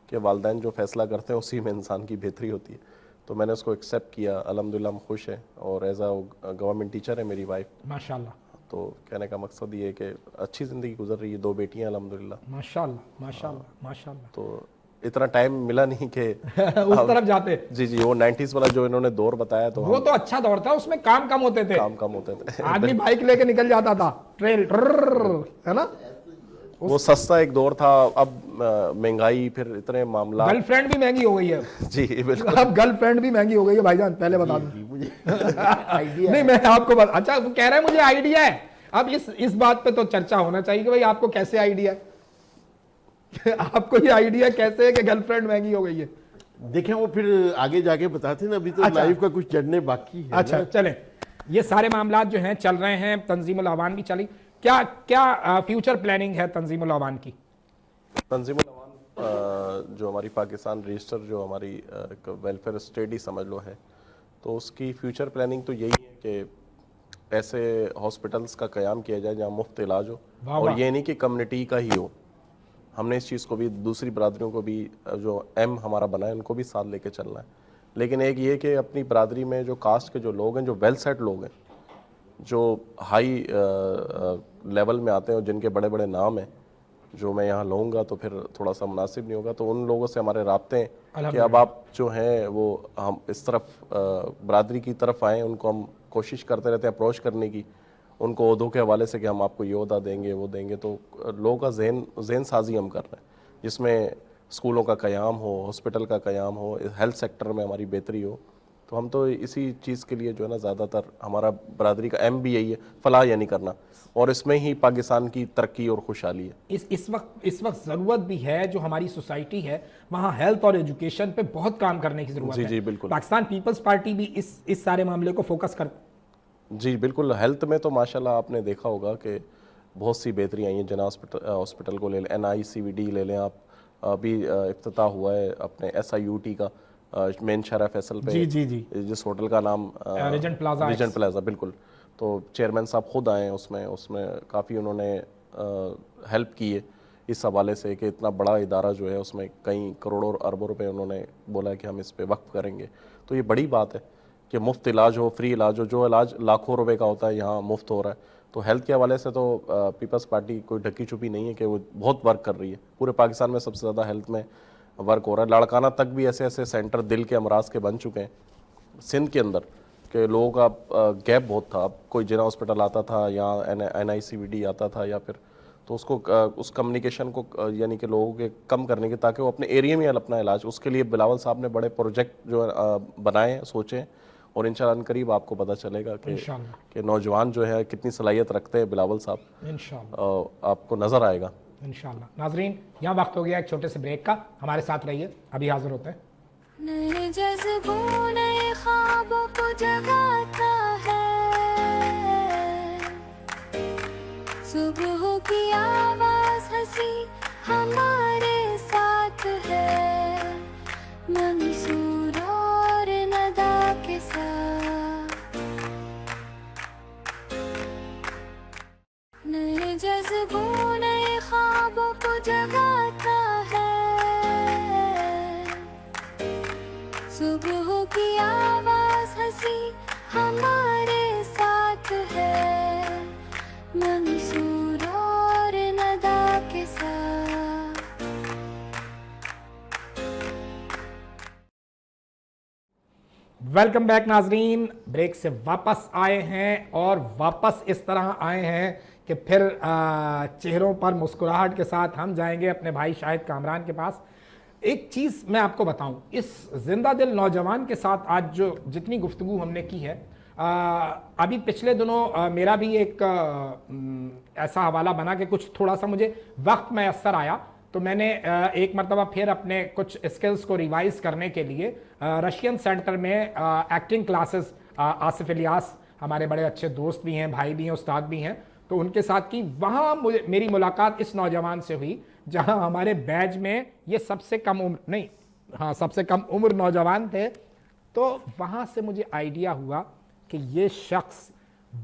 कि वालदैन जो फ़ैसला करते हैं उसी में इंसान की बेहतरी होती है। तो मैंने उसको एक्सेप्ट किया, अल्हम्दुलिल्लाह हम खुश हैं। और एज अ गवर्नमेंट टीचर है मेरी वाइफ, माशाल्लाह। तो कहने का मकसद ये है कि अच्छी ज़िंदगी गुजर रही है, 2 बेटियां अल्हम्दुलिल्लाह। माशाल्लाह माशाल्लाह माशाल्लाह। तो इतना टाइम मिला नहीं कि उस तरफ जाते। जी जी, वो 90s वाला जो इन्होंने दौर बताया, तो वो तो अच्छा दौर था, उसमें काम कम होते थे, काम कम होते थे। आदमी बाइक लेके निकल जाता था, ट्रेल है ना, वो सस्ता एक दौर था। अब महंगाई, फिर इतने मामला, गर्लफ्रेंड भी महंगी हो गई है। जी बिल्कुल, अब गर्लफ्रेंड भी महंगी हो गई है भाईजान, पहले बता दूं। मुझे आइडिया नहीं, मैं आपको अच्छा, वो कह रहे हैं मुझे आइडिया है। अब इस बात पे तो चर्चा होना चाहिए कि भाई आपको कैसे आइडिया है आपको ये आइडिया कैसे है कि गर्लफ्रेंड महंगी हो गई है? देखें, वो फिर आगे जाके बताते हैं ना, अभी तो अच्छा। लाइफ का कुछ चढ़ने बाकी है। अच्छा चलें, ये सारे मामला जो हैं चल रहे हैं, तंजीमुल अवान भी चली, क्या फ्यूचर प्लानिंग है तंजीमुल अवान की? तंजीमुल अवान जो हमारी पाकिस्तान रजिस्टर, जो हमारी वेलफेयर स्टेट ही समझ लो है, तो उसकी फ्यूचर प्लानिंग तो यही है कि ऐसे हॉस्पिटल्स का क़याम किया जाए जहाँ मुफ्त इलाज हो, और ये नहीं कि कम्युनिटी का ही हो। हमने इस चीज़ को भी, दूसरी बरादरियों को भी, जो एम हमारा बना है, उनको भी साथ लेके चलना है। लेकिन एक ये कि अपनी बरादरी में जो कास्ट के जो लोग हैं, जो वेल सेट लोग हैं, जो हाई लेवल में आते हैं और जिनके बड़े बड़े नाम हैं, जो मैं यहाँ लूँगा तो फिर थोड़ा सा मुनासिब नहीं होगा, तो उन लोगों से हमारे राब्ते हैं कि अब आप जो हैं वो हम इस तरफ बरादरी की तरफ आएँ। उनको हम कोशिश करते रहते हैं अप्रोच करने की, उनको ओहदों के हवाले से कि हम आपको ये ओहदा देंगे, वो देंगे। तो लोगों का जहन साजी हम कर रहे हैं, जिसमें स्कूलों का क़याम हो, हॉस्पिटल का क़याम हो, हेल्थ सेक्टर में हमारी बेहतरी हो। तो हम तो इसी चीज़ के लिए जो है ना, ज़्यादातर हमारा बरादरी का एम भी यही है, फलाह यानी करना, और इसमें ही पाकिस्तान की तरक्की और खुशहाली है। इस वक्त ज़रूरत भी है, जो हमारी सोसाइटी है वहाँ हेल्थ और एजुकेशन पे बहुत काम करने की ज़रूरत है। जी बिल्कुल, पाकिस्तान पीपल्स पार्टी भी इस सारे मामले को फोकस कर। जी बिल्कुल, हेल्थ में तो माशाल्लाह आपने देखा होगा कि बहुत सी बेहतरी आई हैं। जना हॉस्पिटल को ले लें, NICVD ले लें आप, अभी इफ्तिताह हुआ है अपने SIUT का मेन शहर फैसल पे, जी जिस होटल का नाम रीजेंट प्लाजा, बिल्कुल। तो चेयरमैन साहब खुद आए हैं उसमें काफ़ी उन्होंने हेल्प की है इस हवाले से कि इतना बड़ा इदारा जो है उसमें कई करोड़ों और अरबों रुपए उन्होंने बोला कि हम इस पे वक्फ करेंगे। तो ये बड़ी बात है कि मुफ्त इलाज हो, फ्री इलाज हो। जो इलाज लाखों रुपए का होता है यहाँ मुफ्त हो रहा है। तो हेल्थ के हवाले से तो पीपल्स पार्टी कोई ढकी छुपी नहीं है कि वो बहुत वर्क कर रही है। पूरे पाकिस्तान में सबसे ज़्यादा हेल्थ में वर्क हो रहा है। लाड़काना तक भी ऐसे ऐसे सेंटर दिल के अमराज के बन चुके हैं सिंध के अंदर कि लोगों का गैप बहुत था। अब कोई जिना हॉस्पिटल आता था या NICVD आता था या फिर, तो उसको उस कम्युनिकेशन को यानी कि लोगों के कम करने के, ताकि वो अपने एरिया में अपना इलाज, उसके लिए बिलावल साहब ने बड़े प्रोजेक्ट जो बनाए, सोचे, और इंशाअल्लाह करीब आपको पता चलेगा कि नौजवान जो है कितनी सलाहियत रखते हैं बिलावल साहब, इंशाअल्लाह आपको नज़र आएगा इंशाअल्लाह। नाजरीन, यहाँ वक्त हो गया एक छोटे से ब्रेक का, हमारे साथ रहिए, अभी हाजिर होते हैं। नए जज्बों नए ख्वाबों को जगाता है, सुबह की आवाज हंसी हमारे साथ है मंसूर और नदा के साथ। नए जज्बों नए ख्वाबों को जगाता है, सुबह की आवाज हंसी हमारे साथ है मंसूर और नदा के साथ। वेलकम बैक नाजरीन, ब्रेक से वापस आए हैं और वापस इस तरह आए हैं कि फिर चेहरों पर मुस्कुराहट के साथ हम जाएंगे अपने भाई शाहिद कामरान के पास। एक चीज़ मैं आपको बताऊं, इस जिंदा दिल नौजवान के साथ आज जो जितनी गुफ्तगू हमने की है, अभी पिछले दिनों मेरा भी एक ऐसा हवाला बना कि कुछ थोड़ा सा मुझे वक्त मैसर आया, तो मैंने एक मरतबा फिर अपने कुछ स्किल्स को रिवाइज करने के लिए रशियन सेंटर में एक्टिंग क्लासेस, आसिफ इलियास हमारे बड़े अच्छे दोस्त भी हैं, भाई भी हैं, उस्ताद भी हैं, तो उनके साथ की। वहाँ मेरी मुलाकात इस नौजवान से हुई जहाँ हमारे बैच में ये सबसे कम उम्र नहीं, हाँ सबसे कम उम्र नौजवान थे। तो वहाँ से मुझे आइडिया हुआ कि ये शख्स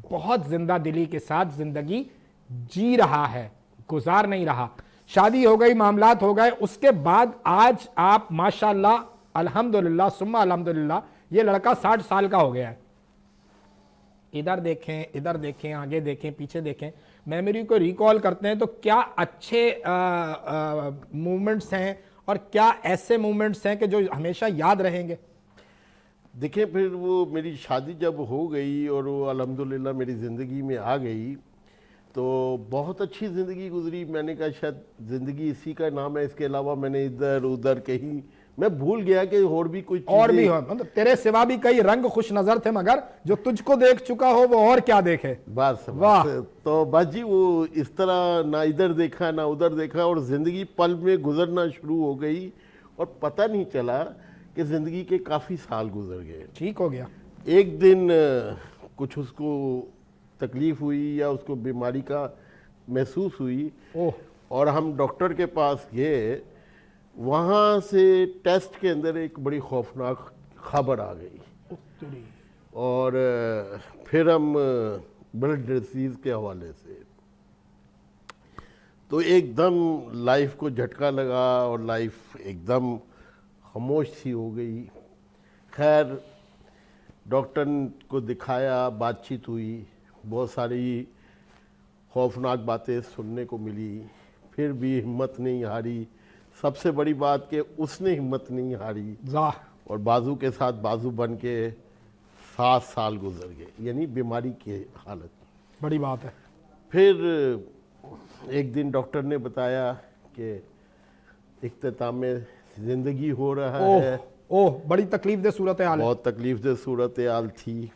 बहुत जिंदा दिली के साथ ज़िंदगी जी रहा है, गुजार नहीं रहा। शादी हो गई, मामलात हो गए, उसके बाद आज आप माशाल्लाह अल्हम्दुलिल्लाह सुम्मा अल्हम्दुलिल्लाह, ये लड़का 60 साल का हो गया है। इधर देखें, आगे देखें, पीछे देखें, मेमोरी को रिकॉल करते हैं तो क्या अच्छे मूवमेंट्स हैं और क्या ऐसे मूवमेंट्स हैं कि जो हमेशा याद रहेंगे। देखिए, फिर वो मेरी शादी जब हो गई और वो अल्हम्दुलिल्लाह मेरी ज़िंदगी में आ गई तो बहुत अच्छी ज़िंदगी गुजरी। मैंने कहा शायद ज़िंदगी इसी का नाम है, इसके अलावा मैंने इधर उधर कहीं मैं भूल गया कि और भी कुछ और भी हो, मतलब तेरे सिवा भी कई रंग खुश नजर थे, मगर जो तुझको देख चुका हो वो और क्या देखे। बस वाह। तो बस जी, वो इस तरह ना इधर देखा ना उधर देखा और ज़िंदगी पल में गुजरना शुरू हो गई और पता नहीं चला कि ज़िंदगी के काफ़ी साल गुजर गए। ठीक हो गया। एक दिन कुछ उसको तकलीफ़ हुई या उसको बीमारी का महसूस हुई ओह, और हम डॉक्टर के पास गए। वहाँ से टेस्ट के अंदर एक बड़ी खौफनाक खबर आ गई और फिर हम ब्लड डिसीज़ के हवाले से तो एकदम लाइफ को झटका लगा और लाइफ एकदम खामोश सी हो गई। खैर, डॉक्टर को दिखाया, बातचीत हुई, बहुत सारी खौफनाक बातें सुनने को मिली, फिर भी हिम्मत नहीं हारी। सबसे बड़ी बात कि उसने हिम्मत नहीं हारी और बाजू के साथ बाजू बन के 7 साल गुजर गए, यानी बीमारी की हालत। बड़ी बात है। फिर एक दिन डॉक्टर ने बताया कि इख्तिताम में ज़िंदगी हो रहा है। ओह, बड़ी तकलीफ दे सूरत हाल है। बहुत तकलीफ दे सूरत हाल थी।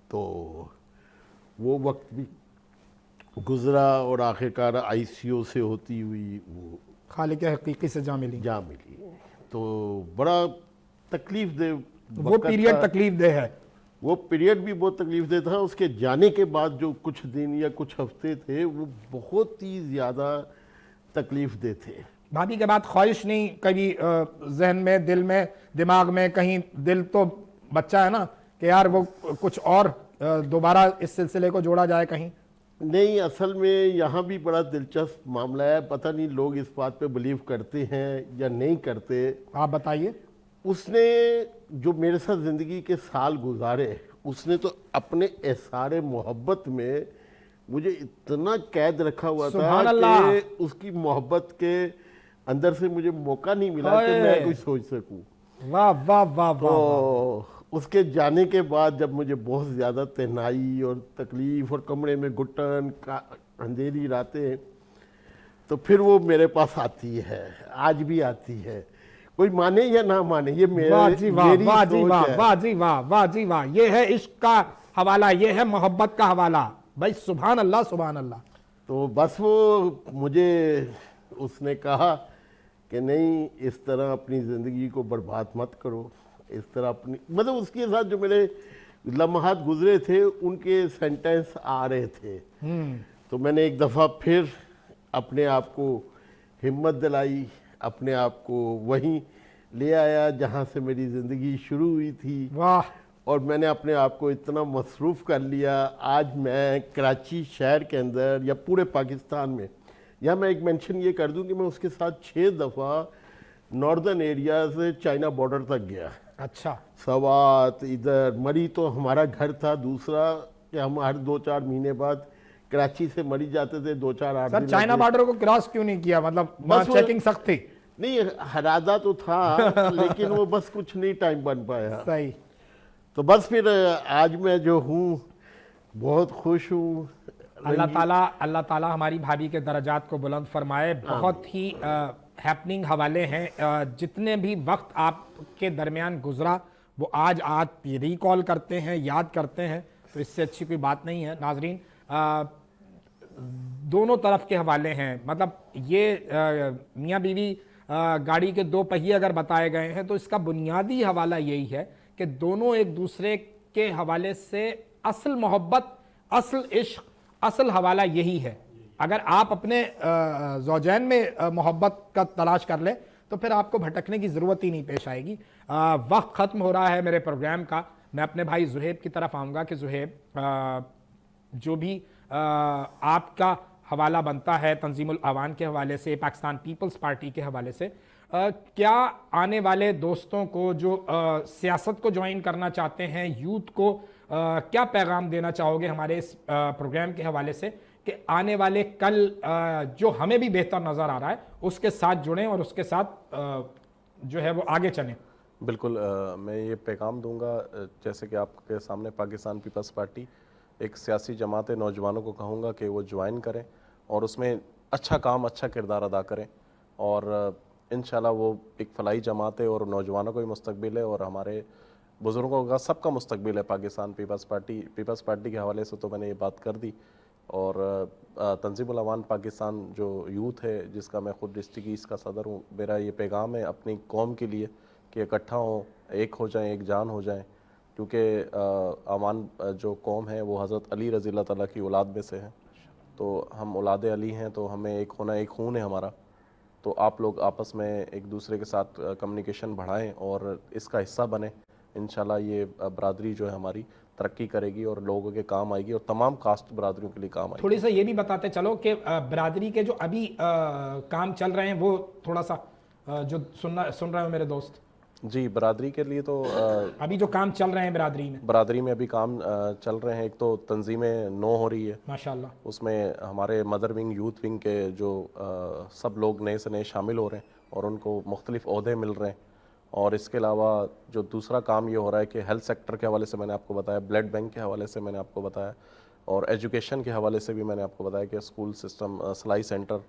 तो वो वक्त भी गुजरा और आखिरकार आईसीयू से होती हुई वो खालिक हकीकी से जा मिली। तो बड़ा तकलीफ दे वो पीरियड तकलीफ दे है। वो पीरियड भी बहुत तकलीफ दे था। उसके जाने के बाद जो कुछ दिन या कुछ हफ्ते थे वो बहुत ही ज़्यादा तकलीफ दे थे। भाभी के बाद ख्वाहिश नहीं कभी जहन में, दिल में, दिमाग में, कहीं दिल तो बच्चा है ना कि यार वो कुछ और दोबारा इस सिलसिले को जोड़ा जाए कहीं? नहीं, असल में यहाँ भी बड़ा दिलचस्प मामला है। पता नहीं लोग इस बात पे बिलीव करते हैं या नहीं करते। आप बताइए। उसने जो मेरे साथ ज़िंदगी के साल गुजारे, उसने तो अपने एसारे मोहब्बत में मुझे इतना कैद रखा हुआ था कि उसकी मोहब्बत के अंदर से मुझे मौका नहीं मिला कि मैं कुछ सोच सकूं। वाह वाह वाह वाह। तो उसके जाने के बाद जब मुझे बहुत ज़्यादा तन्हाई और तकलीफ़ और कमरे में घुटन का अंधेरी रातें, तो फिर वो मेरे पास आती है, आज भी आती है, कोई माने या ना माने। ये मेरी वाह जी वाह, वाह जी वाह, है। वाह जी वाह, वाह जी वाह। ये है इश्क का हवाला, ये है मोहब्बत का हवाला। भाई सुभान अल्लाह, सुभान अल्लाह। तो बस वो मुझे उसने कहा कि नहीं, इस तरह अपनी ज़िंदगी को बर्बाद मत करो। इस तरह अपनी, मतलब उसके साथ जो मेरे लम्हात गुजरे थे उनके सेंटेंस आ रहे थे। तो मैंने एक दफ़ा फिर अपने आप को हिम्मत दिलाई, अपने आप को वहीं ले आया जहाँ से मेरी ज़िंदगी शुरू हुई थी। वाह, और मैंने अपने आप को इतना मसरूफ़ कर लिया, आज मैं कराची शहर के अंदर या पूरे पाकिस्तान में, या मैं एक मेंशन ये कर दूं कि मैं उसके साथ 6 दफ़ा नॉर्दर्न एरिया से चाइना बॉर्डर तक गया। अच्छा, सवात, इधर मरी तो हमारा घर था, दूसरा कि हम हर 2-4 महीने बाद कराची से मरी जाते थे, 2-4-8 सर दिन चाइना लगे। बॉर्डर को क्रॉस क्यों नहीं किया? मतलब वहाँ बस वो- चेकिंग सख्त थी। नहीं, हरादा तो था लेकिन वो बस कुछ नहीं टाइम बन पाया। सही। तो बस फिर आज मैं जो हूँ बहुत खुश हूँ। अल्लाह ताला हमारी भाभी के दर्जात को बुलंद फरमाए। बहुत ही हैपनिंग हवाले हैं, जितने भी वक्त आपके दरमियान गुजरा वो आज आप रिकॉल करते हैं, याद करते हैं, तो इससे अच्छी कोई बात नहीं है। नाजरीन, दोनों तरफ के हवाले हैं, मतलब ये मियाँ बीवी गाड़ी के 2 पहिए अगर बताए गए हैं तो इसका बुनियादी हवाला यही है कि दोनों एक दूसरे के हवाले से असल मोहब्बत, असल इश्क, असल हवाला यही है। अगर आप अपने ज़ौजैन में मोहब्बत का तलाश कर लें तो फिर आपको भटकने की ज़रूरत ही नहीं पेश आएगी। वक्त ख़त्म हो रहा है मेरे प्रोग्राम का। मैं अपने भाई ज़ुहैब की तरफ आऊँगा कि ज़ुहैब, जो भी आपका हवाला बनता है तंजीमुल अवान के हवाले से, पाकिस्तान पीपल्स पार्टी के हवाले से, क्या आने वाले दोस्तों को जो सियासत को ज्वाइन करना चाहते हैं, यूथ को क्या पैगाम देना चाहोगे हमारे इस प्रोग्राम के हवाले से कि आने वाले कल जो हमें भी बेहतर नज़र आ रहा है उसके साथ जुड़ें और उसके साथ जो है वो आगे चलें? बिल्कुल, मैं ये पैगाम दूंगा, जैसे कि आपके सामने पाकिस्तान पीपल्स पार्टी एक सियासी जमात है, नौजवानों को कहूँगा कि वो ज्वाइन करें और उसमें अच्छा काम, अच्छा किरदार अदा करें और इंशाल्लाह वो एक फलाई जमात है और नौजवानों का भी मुस्तकबिल है और हमारे बुज़ुर्गों का सबका मुस्तकबिल है। पाकिस्तान पीपल्स पार्टी के हवाले से तो मैंने ये बात कर दी। और तंजीमुल अवान पाकिस्तान जो यूथ है, जिसका मैं ख़ुद डिस्ट्रिक्ट ईस्ट का सदर हूँ, मेरा ये पैगाम है अपनी कौम के लिए कि इकट्ठा हों, एक हो जाएं, एक जान हो जाएं, क्योंकि अवान जो कौम है वो हज़रत अली रज़ी अल्लाह तआला की औलाद में से है। तो हम औलाद अली हैं, तो हमें एक होना, एक खून है हमारा। तो आप लोग आपस में एक दूसरे के साथ कम्युनिकेशन बढ़ाएं और इसका हिस्सा बने। इंशाल्लाह ये बरादरी जो है हमारी तरक्की करेगी और लोगों के काम आएगी और तमाम कास्ट बरादरियों के लिए काम आएगी। थोड़ी सा ये भी बताते चलो कि बरादरी के जो अभी काम चल रहे हैं वो थोड़ा सा जो सुन रहे हो मेरे दोस्त। जी, बरादरी के लिए तो अभी जो काम चल रहे हैं बरादरी में अभी काम चल रहे हैं। एक तो तंजीमें 9 हो रही है माशाल्लाह, उसमें हमारे मदर विंग, यूथ विंग के जो सब लोग नए से नए शामिल हो रहे हैं और उनको मुख्तलिफ ओहदे मिल रहे हैं। और इसके अलावा जो दूसरा काम ये हो रहा है कि हेल्थ सेक्टर के हवाले से मैंने आपको बताया, ब्लड बैंक के हवाले से मैंने आपको बताया और एजुकेशन के हवाले से भी मैंने आपको बताया कि स्कूल सिस्टम, सिलाई सेंटर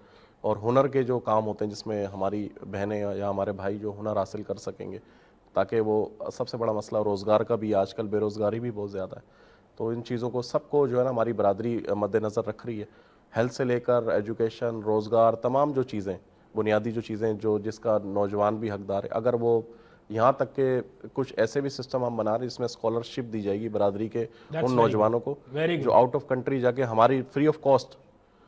और हुनर के जो काम होते हैं जिसमें हमारी बहनें या हमारे भाई जो हुनर हासिल कर सकेंगे, ताकि वो, सबसे बड़ा मसला रोज़गार का भी, आजकल बेरोज़गारी भी बहुत ज़्यादा है। तो इन चीज़ों को सबको जो है ना हमारी बरादरी मद्देनज़र रख रही है। हेल्थ से लेकर एजुकेशन, रोज़गार, तमाम जो चीज़ें, बुनियादी जो चीज़ें जो जिसका नौजवान भी हकदार है, अगर वो यहाँ तक के कुछ ऐसे भी सिस्टम हम बना रहे हैं जिसमें स्कॉलरशिप दी जाएगी बरादरी के उन नौजवानों को जो आउट ऑफ कंट्री जाके हमारी फ्री ऑफ कॉस्ट,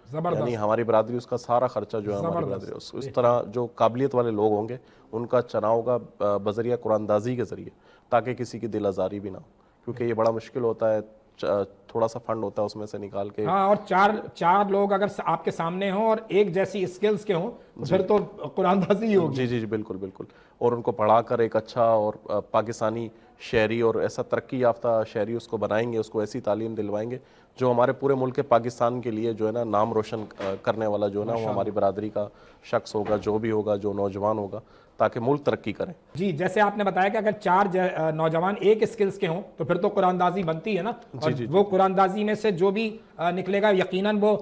यानी हमारी बरादरी उसका सारा खर्चा जो है हमारी बरादरी, उस तरह जो काबिलियत वाले लोग होंगे उनका चुनाव होगा बजरिया कुरानदाजी के ज़रिए, ताकि किसी की दिल आज़ारी भी ना हो, क्योंकि ये बड़ा मुश्किल होता है, थोड़ा सा फंड होता है उसमें से निकाल के। हाँ, और चार लोग अगर आपके सामने हों और एक जैसी स्किल्स के हों तो फिर तो कुरानदाजी होगी। जी जी जी, बिल्कुल बिल्कुल। और उनको पढ़ाकर एक अच्छा और पाकिस्तानी शहरी और ऐसा तरक्की याफ्ता शहरी उसको बनाएंगे, उसको ऐसी तालीम दिलवाएंगे जो हमारे पूरे मुल्क के पाकिस्तान के लिए जो है ना नाम रोशन करने वाला जो है ना वो हमारी बरादरी का शख्स होगा, जो भी होगा, जो नौजवान होगा, ताकि मुल्क तरक्की करे। जी, जैसे आपने बताया कि अगर 4 नौजवान एक स्किल्स के हों तो फिर तो कुरानदाजी बनती है ना। और वो कुरानदाजी में से जो भी निकलेगा यकीनन वो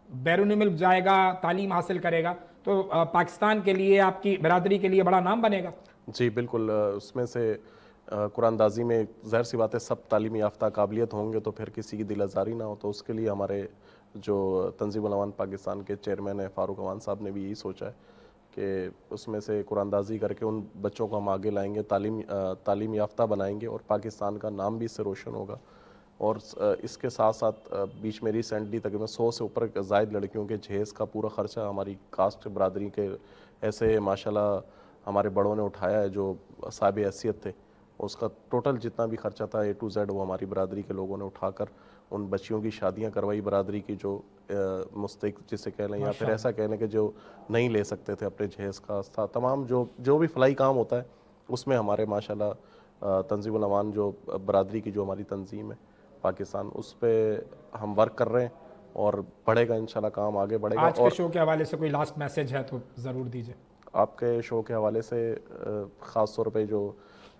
बैरून मुल्क जाएगा, तालीम हासिल करेगा, तो पाकिस्तान के लिए, आपकी बरादरी के लिए बड़ा नाम बनेगा। जी बिल्कुल। उसमें से कुरानदाजी में ज़ाहिर सी बात है सब तालीमी याफ्ता काबिलियत होंगे तो फिर किसी की दिल आज़ारी ना हो। तो उसके लिए हमारे जो तंजीमुल अवान पाकिस्तान के चेयरमैन है फ़ारूक अवान साहब ने भी यही सोचा है कि उसमें से कुरानदाजी करके उन बच्चों को हम आगे लाएंगे, तालीम याफ्ता बनाएंगे और पाकिस्तान का नाम भी इससे रोशन होगा। और इसके साथ साथ बीच में रिसेंटली तकरीबन 100 से ऊपर ज़ायद लड़कियों के जहेज़ का पूरा ख़र्चा हमारी कास्ट बरदरी के ऐसे माशाल्लाह हमारे बड़ों ने उठाया है जो साहिब हैसियत थे। उसका टोटल जितना भी खर्चा था A to Z वो हमारी बरदरी के लोगों ने उठाकर उन बच्चियों की शादियां करवाई बरदरी की जो मुस्तहिक जिसे कह लें या फिर ऐसा कह लें कि जो नहीं ले सकते थे अपने जहेज़ का तमाम जो भी फलाई काम होता है उसमें हमारे माशाल्लाह तंजीमुल अमान जो बरदरी की जो हमारी तंजीम है पाकिस्तान उस पर हम वर्क कर रहे हैं और बढ़ेगा इंशाल्लाह काम आगे बढ़ेगा। आज के शो के हवाले से कोई लास्ट मैसेज है तो ज़रूर दीजिए। आपके शो के हवाले से ख़ास तौर पे जो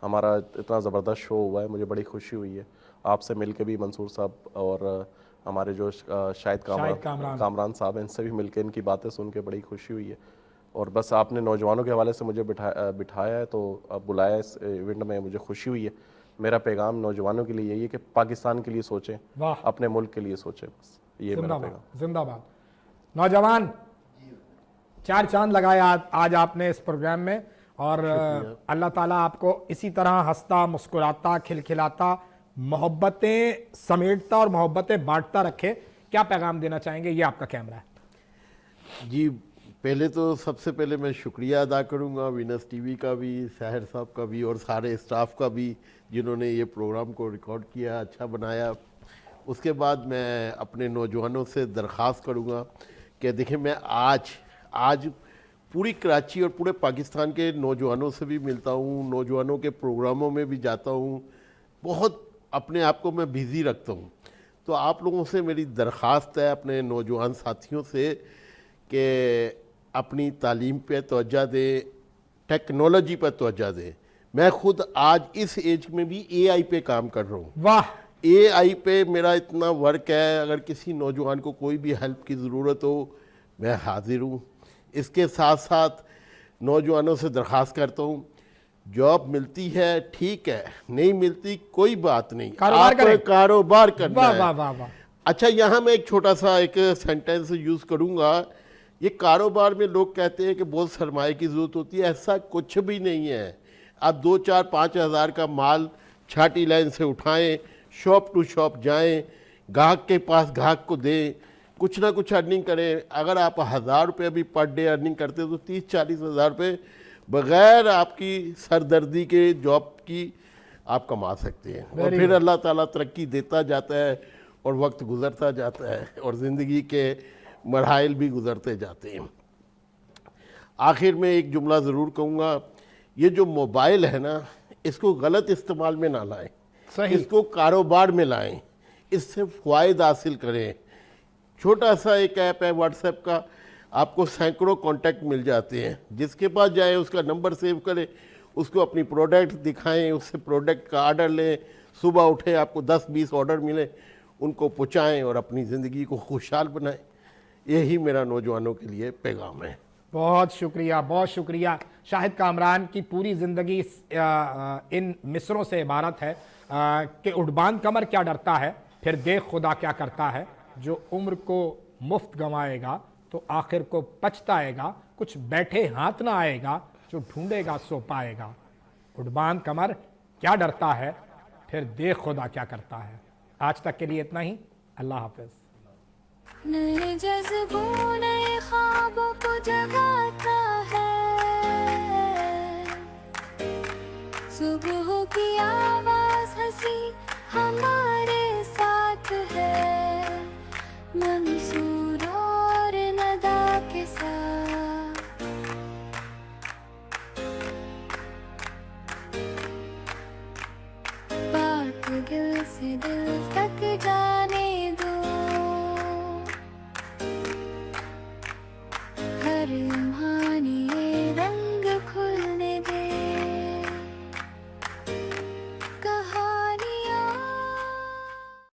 हमारा इतना ज़बरदस्त शो हुआ है मुझे बड़ी खुशी हुई है आपसे मिल के भी मंसूर साहब और हमारे जो शाहिद कामरान साहब हैं इनसे भी मिल के इनकी बातें सुन के बड़ी खुशी हुई है। और बस आपने नौजवानों के हवाले से मुझे बिठाया है तो अब बुलाया इस इवेंट में मुझे खुशी हुई है। मेरा पैगाम नौजवानों के लिए यही है कि पाकिस्तान के लिए सोचें, अपने मुल्क के लिए सोचें, बस ये मेरा पैगाम। जिंदाबाद नौजवान, 4 चांद लगाया आज आपने इस प्रोग्राम में और अल्लाह ताला आपको इसी तरह हंसता मुस्कुराता खिलखिलाता मोहब्बतें समेटता और मोहब्बतें बांटता रखे। क्या पैगाम देना चाहेंगे? ये आपका कैमरा है जी। पहले तो सबसे पहले मैं शुक्रिया अदा करूंगा वीनस टीवी का भी, साहिर साहब का भी और सारे स्टाफ का भी जिन्होंने ये प्रोग्राम को रिकॉर्ड किया, अच्छा बनाया। उसके बाद मैं अपने नौजवानों से दरख्वास्त करूंगा कि देखिए मैं आज पूरी कराची और पूरे पाकिस्तान के नौजवानों से भी मिलता हूँ, नौजवानों के प्रोग्रामों में भी जाता हूँ, बहुत अपने आप को मैं बिज़ी रखता हूँ। तो आप लोगों से मेरी दरख्वास्त है अपने नौजवान साथियों से कि अपनी तालीम पे तवज्जो दें, टेक्नोलॉजी पर तवज्जो दें। मैं खुद आज इस एज में भी AI पे काम कर रहा हूँ। वाह! AI पे मेरा इतना वर्क है, अगर किसी नौजवान को कोई भी हेल्प की ज़रूरत हो मैं हाजिर हूँ। इसके साथ साथ नौजवानों से दरख्वास्त करता हूँ, जॉब मिलती है ठीक है, नहीं मिलती कोई बात नहीं, कारोबार करना है। वाह वाह वाह। अच्छा, यहाँ मैं एक छोटा सा एक सेंटेंस यूज़ करूँगा। ये कारोबार में लोग कहते हैं कि बहुत सरमाए की ज़रूरत होती है, ऐसा कुछ भी नहीं है। आप 2, 4, 5 हज़ार का माल छाटी लाइन से उठाएं, शॉप टू शॉप जाएं, ग्राहक के पास ग्राहक को दें, कुछ ना कुछ अर्निंग करें। अगर आप 1000 रुपये भी पर डे अर्निंग करते तो 30-40 हज़ार रुपये बग़ैर आपकी सरदर्दी के जॉब की आप कमा सकते हैं। और फिर अल्लाह ताला तरक्की देता जाता है और वक्त गुज़रता जाता है और ज़िंदगी के मरहाइल भी गुज़रते जाते हैं। आखिर में एक जुमला ज़रूर कहूँगा, ये जो मोबाइल है ना, इसको गलत इस्तेमाल में ना लाएं, इसको कारोबार में लाएं, इससे फ़ायदा हासिल करें। छोटा सा एक ऐप है व्हाट्सएप का, आपको सैकड़ों कॉन्टैक्ट मिल जाते हैं। जिसके पास जाए उसका नंबर सेव करें, उसको अपनी प्रोडक्ट दिखाएं, उससे प्रोडक्ट का आर्डर लें, सुबह उठे आपको 10-20 ऑर्डर मिले, उनको पहुँचाएँ और अपनी ज़िंदगी को खुशहाल बनाएं। यही मेरा नौजवानों के लिए पैगाम है। बहुत शुक्रिया, बहुत शुक्रिया। शाहिद कामरान की पूरी ज़िंदगी इन मिसरों से इबारत है कि उड़बान कमर क्या डरता है, फिर देख खुदा क्या करता है। जो उम्र को मुफ्त गंवाएगा तो आखिर को पछताएगा, कुछ बैठे हाथ ना आएगा, जो ढूंढेगा सो पाएगा। उड़बान कमर क्या डरता है, फिर देख खुदा क्या करता है। आज तक के लिए इतना ही। अल्लाह हाफिज़। नए जज्बों नए ख्वाबों को जगाता है, सुबह की आवाज़ हंसी हम